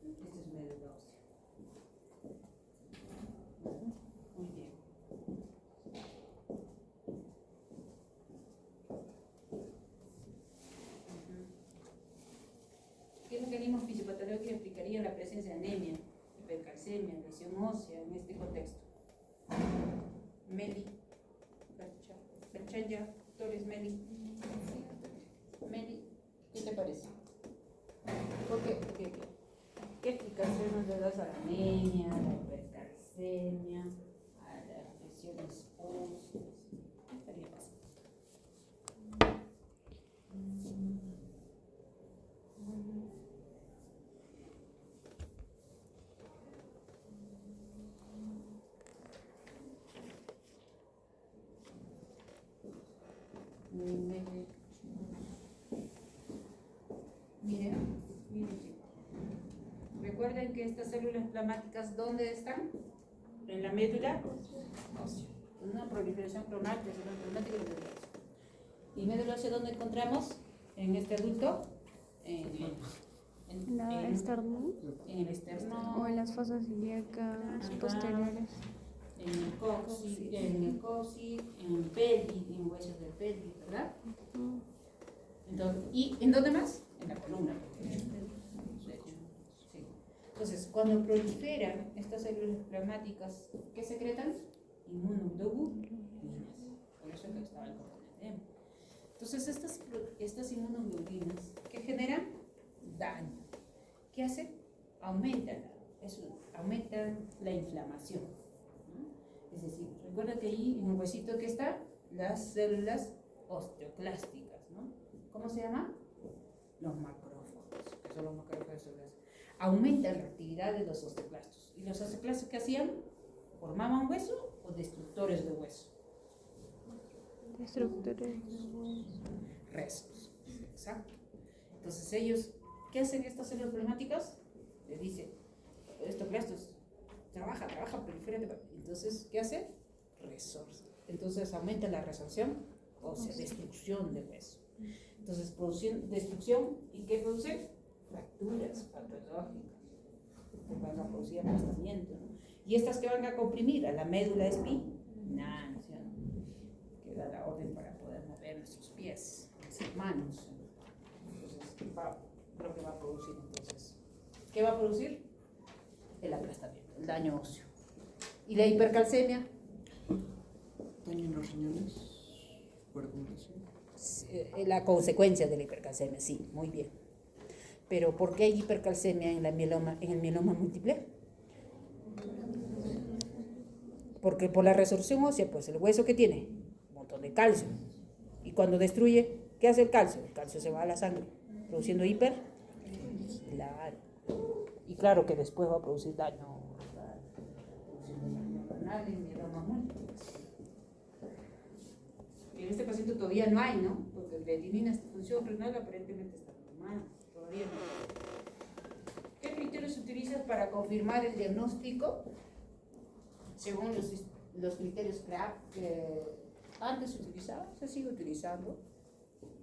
Este es médula ósea. Muy bien. ¿Qué mecanismo fisiopatológico explicaría la presencia de anemia, hipercalcemia, lesión ósea en este contexto? Meli, Berchaya, Torres Meli. Meli, ¿qué te parece? ¿Qué explicaciones le das a la anemia, a la hipercalcemia, a las lesiones óseas? ¿Qué estaría pasando? Miren, chicos. Recuerden que estas células plasmáticas, ¿dónde están? En la médula ósea. Una proliferación clonal de células plasmáticas de médula ósea. ¿Y médula ósea dónde encontramos? En este adulto. En La esternón en el esternón. o en las fosas ilíacas posteriores. En el coxis, en el pelvis, en huesos del pelvis, ¿verdad? Entonces, ¿y en dónde más? En la columna. Sí. Entonces, cuando proliferan estas células plasmáticas, ¿qué secretan? Inmunoglobulinas. Por eso que estaba el componente. Entonces, estas inmunoglobulinas, ¿qué generan? Daño. ¿Qué hacen? Aumentan la inflamación. Es decir, recuerda que ahí en el huesito que está las células osteoclásticas, ¿no? ¿Cómo se llama? Los macrófagos, que son los macrófagos celulares. Aumentan la actividad de los osteoclastos. ¿Y los osteoclastos qué hacían? ¿Formaban hueso o destructores de hueso? Destructores de hueso. Restos. Exacto. Entonces ellos, ¿qué hacen estas células plasmáticas? Les dicen, osteoclastos, trabaja, proliférate. Entonces, ¿qué hace? Resorción. Entonces aumenta la resorción, o sea, destrucción de hueso. Entonces, producción, destrucción, ¿y qué produce? Fracturas patológicas, que van a producir aplastamiento, ¿no? Y estas que van a comprimir a la médula espinancia, ¿no? Que da la orden para poder mover nuestros pies, nuestras manos. Entonces, creo que va a producir entonces. ¿Qué va a producir? El aplastamiento, el daño óseo. ¿Y la hipercalcemia? Daño en los riñones, por acumulación. La consecuencia de la hipercalcemia, sí, muy bien. Pero ¿por qué hay hipercalcemia en el mieloma múltiple? Porque por la resorción ósea, pues el hueso que tiene, un montón de calcio. Y cuando destruye, ¿qué hace el calcio? El calcio se va a la sangre, produciendo hiper. Claro. Y claro que después va a producir daño renal en mieloma múltiple. En este paciente todavía no hay, ¿no? Porque la creatinina, esta función renal aparentemente está normal, todavía no. ¿Qué criterios se utilizan para confirmar el diagnóstico? Según los criterios CRAB que antes se utilizaba, se sigue utilizando.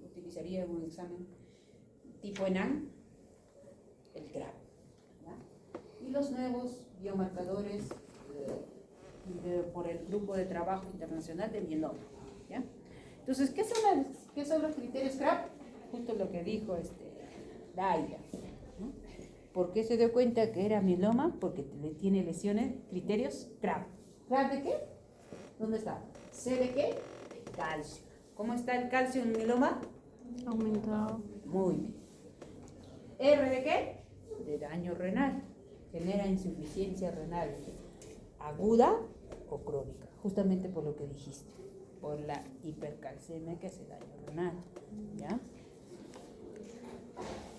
Utilizaría un examen tipo ENAN, el CRAB. ¿Ya? Y los nuevos biomarcadores por el Grupo de Trabajo Internacional de Mieloma. ¿Ya? Entonces, ¿qué son los criterios CRAB? Justo lo que dijo Dalia, ¿no? ¿Por qué se dio cuenta que era mieloma? Porque tiene lesiones, criterios CRAB. ¿CRAB de qué? ¿Dónde está? ¿C de qué? De calcio. ¿Cómo está el calcio en el mieloma? Aumentado. Muy bien. ¿R de qué? De daño renal. Genera insuficiencia renal aguda o crónica, justamente por lo que dijiste, por la hipercalcemia que hace daño renal, ¿ya?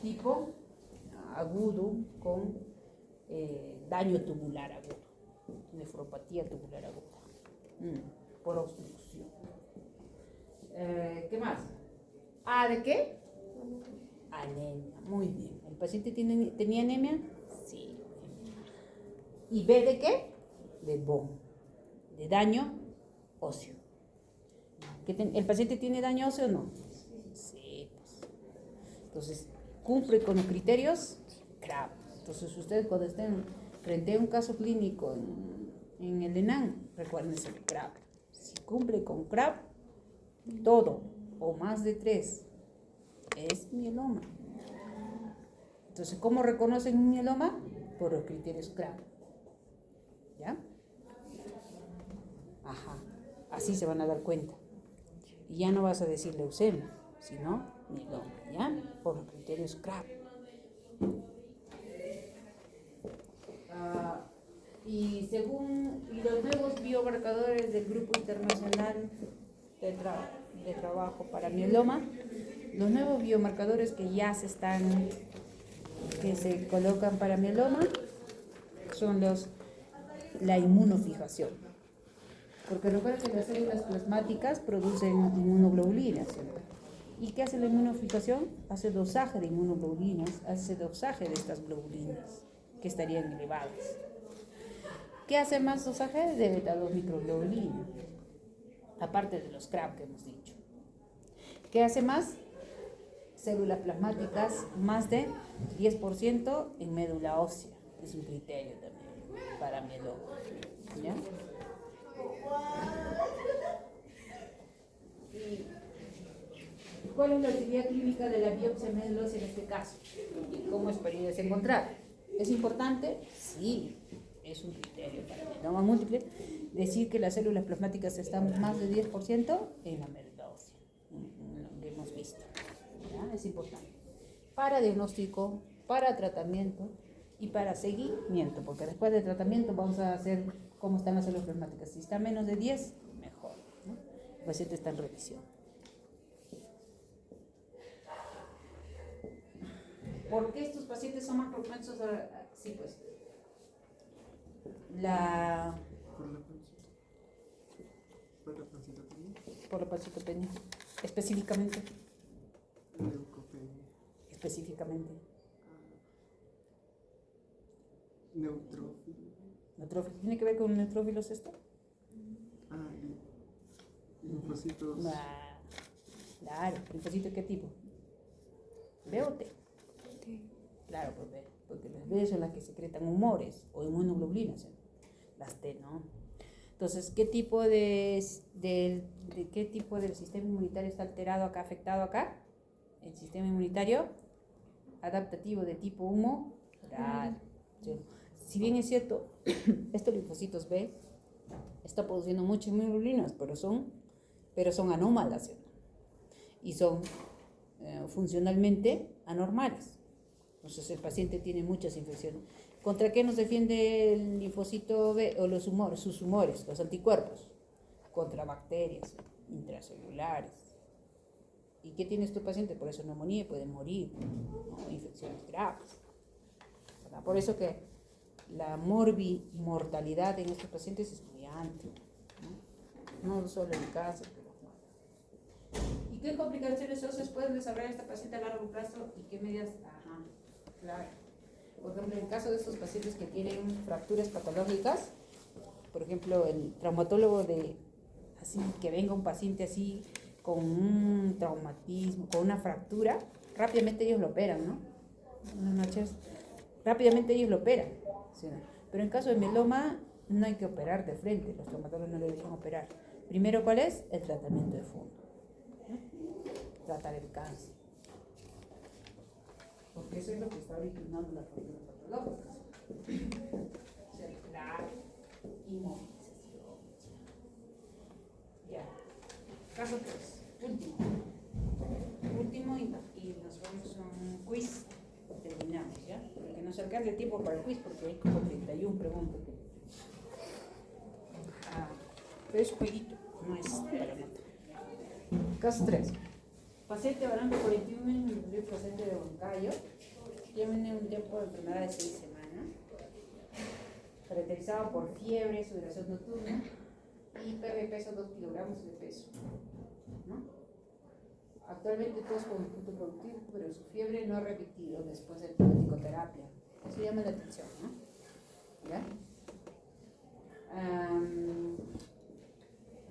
Tipo agudo con daño tubular agudo, nefropatía tubular aguda, por obstrucción. ¿Qué más? ¿A de qué? Anemia, muy bien. ¿El paciente tenía anemia? Sí. ¿Y B de qué? De bone, de daño óseo. ¿El paciente tiene daño óseo o no? Sí, pues. Entonces, cumple con los criterios CRAB. Entonces, ustedes cuando estén frente a un caso clínico en el ENAM, recuérdense el CRAB. Si cumple con CRAB, todo o más de 3 es mieloma. Entonces, ¿cómo reconocen un mieloma? Por los criterios CRAB. ¿Ya? Ajá. Así se van a dar cuenta. Y ya no vas a decir leucemia, sino mieloma, ¿ya? Por los criterios CRAB. Y los nuevos biomarcadores del Grupo Internacional de Trabajo para Mieloma, los nuevos biomarcadores que se colocan para mieloma son la inmunofijación. Porque recuerda que las células plasmáticas producen inmunoglobulinas, ¿cierto? ¿Y qué hace la inmunofijación? Hace dosaje de inmunoglobulinas, hace dosaje de estas globulinas que estarían elevadas. ¿Qué hace más dosaje? De beta-2 microglobulina, aparte de los CRAB que hemos dicho. ¿Qué hace más? Células plasmáticas, más de 10% en médula ósea. Es un criterio también para mieloma. ¿Ya? ¿Cuál es la actividad clínica de la biopsia médula ósea en este caso? ¿Y cómo esperarías encontrar? ¿Es importante? Sí, es un criterio para mieloma múltiple. Decir que las células plasmáticas están más de 10% en la médula ósea. Lo que hemos visto. ¿Ya? Es importante. Para diagnóstico, para tratamiento y para seguimiento, porque después del tratamiento vamos a hacer cómo están las células plasmáticas. Si está menos de 10, mejor, ¿no? El paciente está en revisión. ¿Por qué estos pacientes son más propensos a...? Sí, pues. Por la pancitopenia. Específicamente. Leucopenia. Específicamente. Neutrófilo. ¿Neutrófilo? ¿Tiene que ver con neutrófilos esto? Linfocitos. Claro, ¿linfocito qué tipo? ¿B o T? Sí. Claro, porque las B son las que secretan humores o inmunoglobulinas, las T, ¿no? Entonces, ¿qué tipo qué tipo del sistema inmunitario está alterado acá, afectado acá? El sistema inmunitario adaptativo de tipo humoral. Si bien es cierto, estos linfocitos B están produciendo muchas inmunoglobulinas, pero son anómalas, ¿cierto? Y son funcionalmente anormales. Entonces el paciente tiene muchas infecciones. ¿Contra qué nos defiende el linfocito B o sus humores, los anticuerpos? Contra bacterias intracelulares. ¿Y qué tiene este paciente? Por eso neumonía, puede morir, ¿no? Infecciones graves. ¿Verdad? Por eso que la mortalidad en estos pacientes es muy alta, no solo el cáncer, pero ¿y qué complicaciones óseas pueden desarrollar esta paciente a largo plazo y qué medidas? Ajá, claro. Por ejemplo, en el caso de estos pacientes que tienen fracturas patológicas, por ejemplo, el traumatólogo así que venga un paciente así con un traumatismo, con una fractura, rápidamente ellos lo operan, ¿no? Buenas noches. Rápidamente ellos lo operan, ¿sí? Pero en caso de mieloma no hay que operar de frente, los traumatólogos no le dejan operar. Primero, ¿cuál es? El tratamiento de fondo, ¿no? Tratar el cáncer, porque eso es lo que está originando las fracturas patológicas. Cerrar, inmovilización. Ya. Caso 3, último y nos vamos a un quiz. Terminamos, ¿ya? Porque nos alcanza el tiempo para el quiz porque hay como 31 preguntas. Pero es jueguito, no es para nota. Caso 3. Paciente varón de 41 años, paciente de Huancayo, tiene un tiempo de enfermedad de 6 semanas, caracterizado por fiebre, sudoración nocturna y pérdida de peso 2 kilogramos de peso, ¿no? Actualmente todos con punto productivo, pero su fiebre no ha repetido después de la psicoterapia. Eso llama la atención, ¿no? ¿Ya?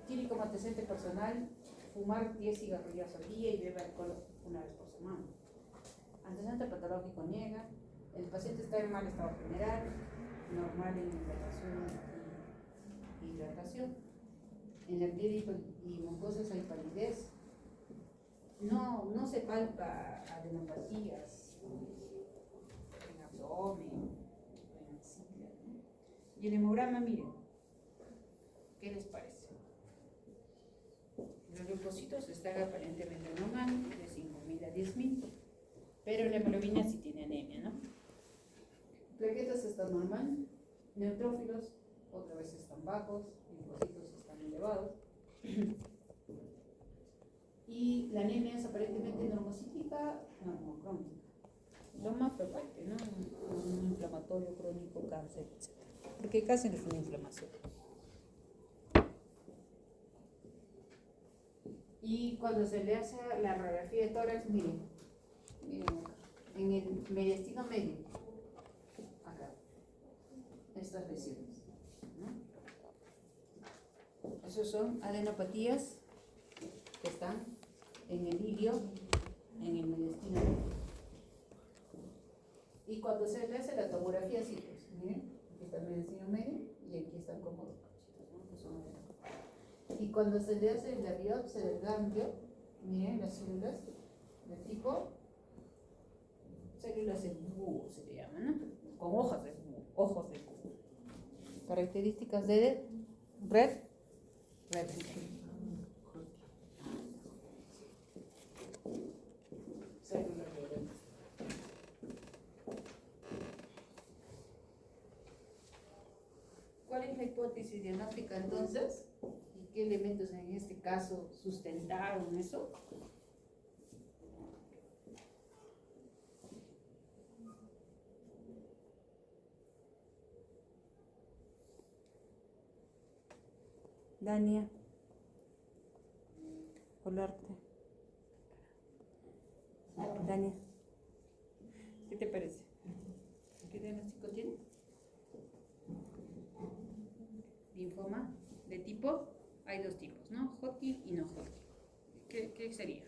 Tiene como antecedente personal fumar 10 cigarrillos al día y beber alcohol una vez por semana. Antecedente patológico niega. El paciente está en mal estado general, normal en hidratación. En la piel y mucosas hay palidez. No se palpa adenopatías en abdomen, en axila, ¿no? Y el hemograma, miren, ¿qué les parece? Los leucocitos están aparentemente normal, de 5.000 a 10.000, pero la hemoglobina sí tiene anemia, ¿no? Plaquetas están normal, neutrófilos otra vez están bajos, linfocitos están elevados. Y la anemia es aparentemente normocítica, normocrónica. Lo más frecuente, ¿no? Un inflamatorio crónico, cáncer, etc. Porque cáncer es una inflamación. Y cuando se le hace la radiografía de tórax, miren acá, en el mediastino medio, acá, estas lesiones, ¿no? Esos son adenopatías que están en el ilio, en el mediastino medio. Y cuando se le hace la tomografía, sí, pues, miren, aquí está el mediastino medio y aquí están como dos cachitos, ¿no? Que son adenopatías. Y cuando se le hace la biopsia del ganglio, miren las células de tipo células de búho se le llama, ¿no? Con hojas de búho, ojos de búho. Características de red. Células de red. ¿Cuál es la hipótesis diagnóstica entonces? ¿Y qué elementos en este caso sustentaron eso? Dania. Olarte. Dania. ¿Qué te parece? ¿Qué diagnóstico tiene? Linfoma de tipo, hay dos tipos, ¿no? Hodgkin y no Hodgkin. ¿Qué sería?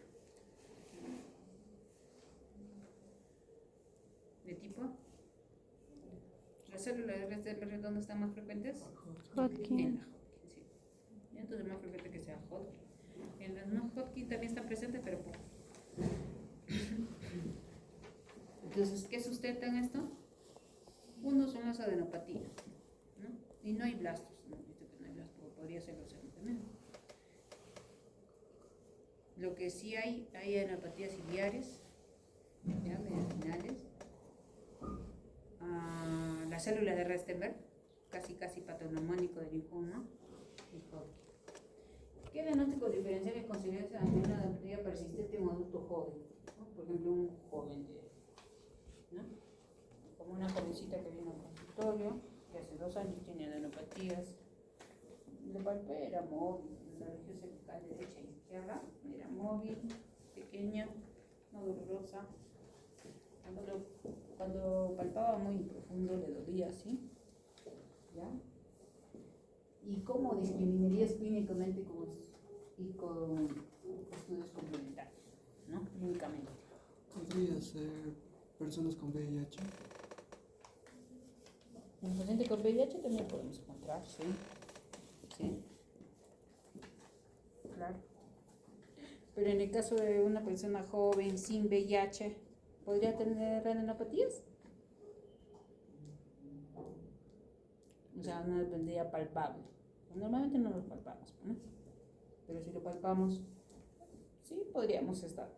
¿De tipo? ¿Las células de red ¿dónde están más frecuentes? Hodgkin. En la Hodgkin, sí. Y entonces es más frecuente que sea Hodgkin. En las no Hodgkin también están presentes, pero poco. Entonces, ¿qué sustentan esto? Uno son las adenopatías, ¿no? Y no hay blastos, ¿no? Visto que no hay blastos, podría ser también. Lo que sí hay adenopatías ciliares, ya, mediastinales. La célula de Restenberg, casi patognomónico del linfoma. ¿Qué diagnóstico diferencial considera ante una adenopatía persistente en un adulto joven? ¿No? Por ejemplo, un joven ¿no? Como una jovencita que viene al consultorio, que hace 2 años tiene adenopatías, le palpé, era móvil, la región cervical derecha e izquierda, era móvil, pequeña, no dolorosa. Cuando palpaba muy profundo le dolía así, ¿ya? ¿Y cómo discriminarías clínicamente con estudios complementarios, ¿no? Clínicamente. Podría ser personas con VIH. En el paciente con VIH también podemos encontrar, sí. Sí. Claro. Pero en el caso de una persona joven sin VIH, ¿podría tener adenopatías? O sea, una dependencia palpable. Normalmente no lo palpamos, ¿no? Pero si lo palpamos, sí podríamos estar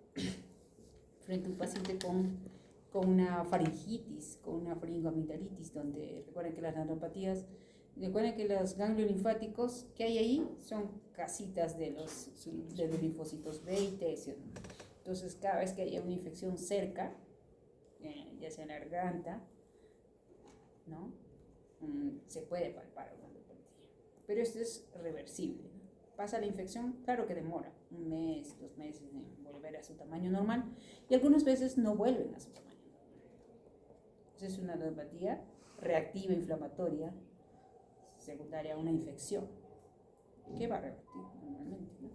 frente a un paciente con una faringitis, con una faringoamigdalitis, donde recuerden que las neuropatías, recuerden que los ganglios linfáticos que hay ahí son casitas de los linfocitos B y T, ¿sí? Entonces cada vez que haya una infección cerca, ya sea en la garganta, ¿no? Se puede palpar una neuropatía, pero esto es reversible, ¿no? pasa la infección, claro que demora 1 mes, 2 meses en volver a su tamaño normal y algunas veces no vuelven a su tamaño normal. Entonces es una neuropatía reactiva inflamatoria secundaria a una infección que va a revertir normalmente, ¿no?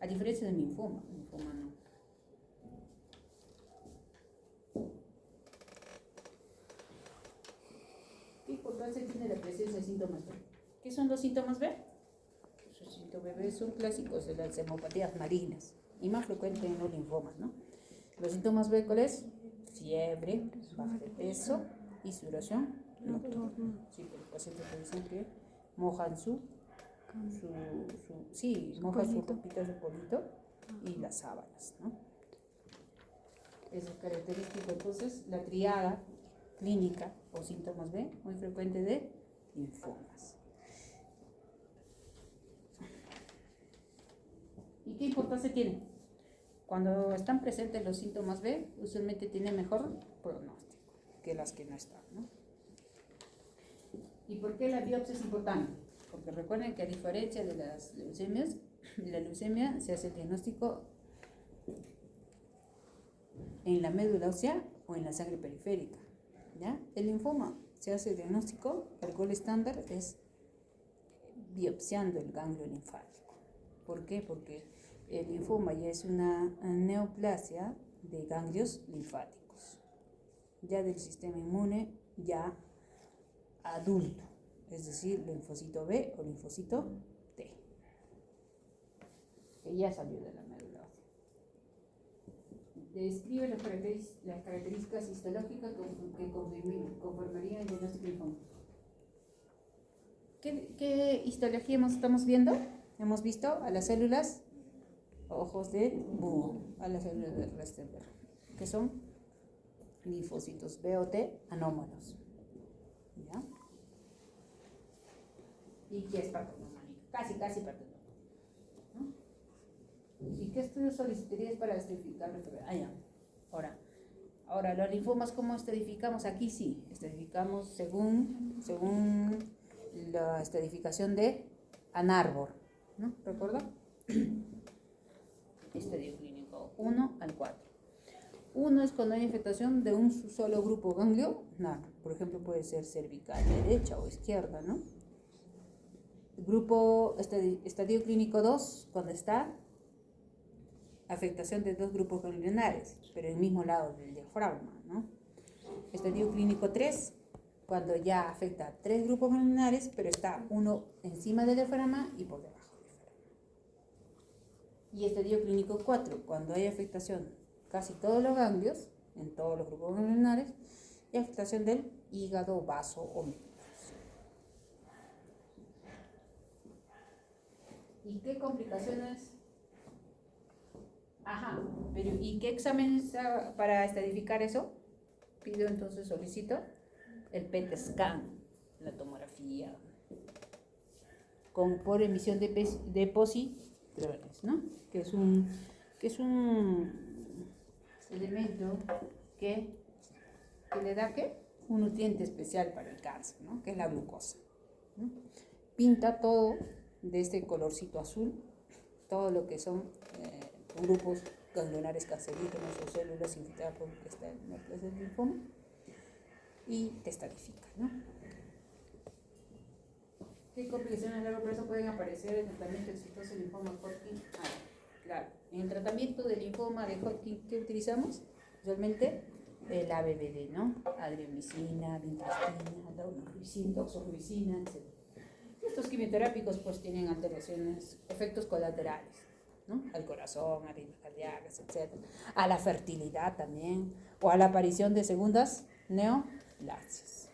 A diferencia del linfoma, el linfoma no. ¿Qué importancia tiene la presencia de síntomas B? ¿Qué son los síntomas B? Los síntomas B son clásicos de las hemopatías malignas y más frecuentes en los linfomas, ¿no? Los síntomas B, ¿cuál es? Fiebre, baja de peso y sudoración nocturna. Sí, pero los pacientes te dicen que mojan mojan su ropita de polito y las sábanas, ¿no? Es característico entonces la triada clínica o síntomas B muy frecuente de linfomas. ¿Y qué importancia tiene? Cuando están presentes los síntomas B, usualmente tienen mejor pronóstico que las que no están, ¿no? ¿Y por qué la biopsia es importante? Porque recuerden que a diferencia de las leucemias, la leucemia se hace el diagnóstico en la médula ósea o en la sangre periférica, ¿ya? El linfoma se hace el diagnóstico, el gol estándar es biopsiando el ganglio linfático. ¿Por qué? Porque el linfoma ya es una neoplasia de ganglios linfáticos, ya del sistema inmune ya adulto, es decir, linfocito B o linfocito T, que ya salió de la médula ósea. Describe las características histológicas que conformarían el diagnóstico de linfoma. ¿Qué histología estamos viendo? Hemos visto a las células ojos de búho, a las células de Rastenberg, que son linfocitos B o T anómalos, ¿ya? Y que es patognomónica, casi patognomónica, ¿no? ¿Y qué estudios solicitarías para estratificar la enfermedad? Ahora, los linfomas, ¿cómo estratificamos? Aquí sí, estratificamos según la estratificación de Ann Arbor, ¿no? ¿Recuerda? Estadio clínico 1 al 4. 1 es cuando hay infectación de un solo grupo ganglio, por ejemplo puede ser cervical derecha o izquierda, ¿no? Estadio clínico 2, cuando está afectación de 2 grupos ganglionares, pero en el mismo lado del diafragma, ¿no? Estadio clínico 3, cuando ya afecta a 3 grupos ganglionares, pero está uno encima del diafragma y por debajo del diafragma. Y estadio clínico 4, cuando hay afectación casi todos los ganglios, en todos los grupos ganglionares, y afectación del hígado, vaso o médula. ¿Y qué complicaciones? Pero ¿y qué exámenes para estadificar eso? Solicito el PET scan, la tomografía, por emisión de positrones, ¿no? Que es un elemento que le da un nutriente especial para el cáncer, ¿no? Que es la glucosa, ¿no? Pinta todo de este colorcito azul, todo lo que son grupos ganglionares cancerígenos o células infiltradas por esta neoplasia del linfoma y te estadifica, ¿no? ¿Qué complicaciones a largo plazo pueden aparecer en el tratamiento exitoso del linfoma Hodgkin? Claro, en el tratamiento del linfoma de Hodgkin, ¿qué utilizamos? Usualmente el ABVD, ¿no? Adriamicina, vincristina, doxorubicina, etc. Estos quimioterápicos pues tienen alteraciones, efectos colaterales, ¿no? Al corazón, arritmias cardíacas, etc. A la fertilidad también, o a la aparición de segundas neoplasias.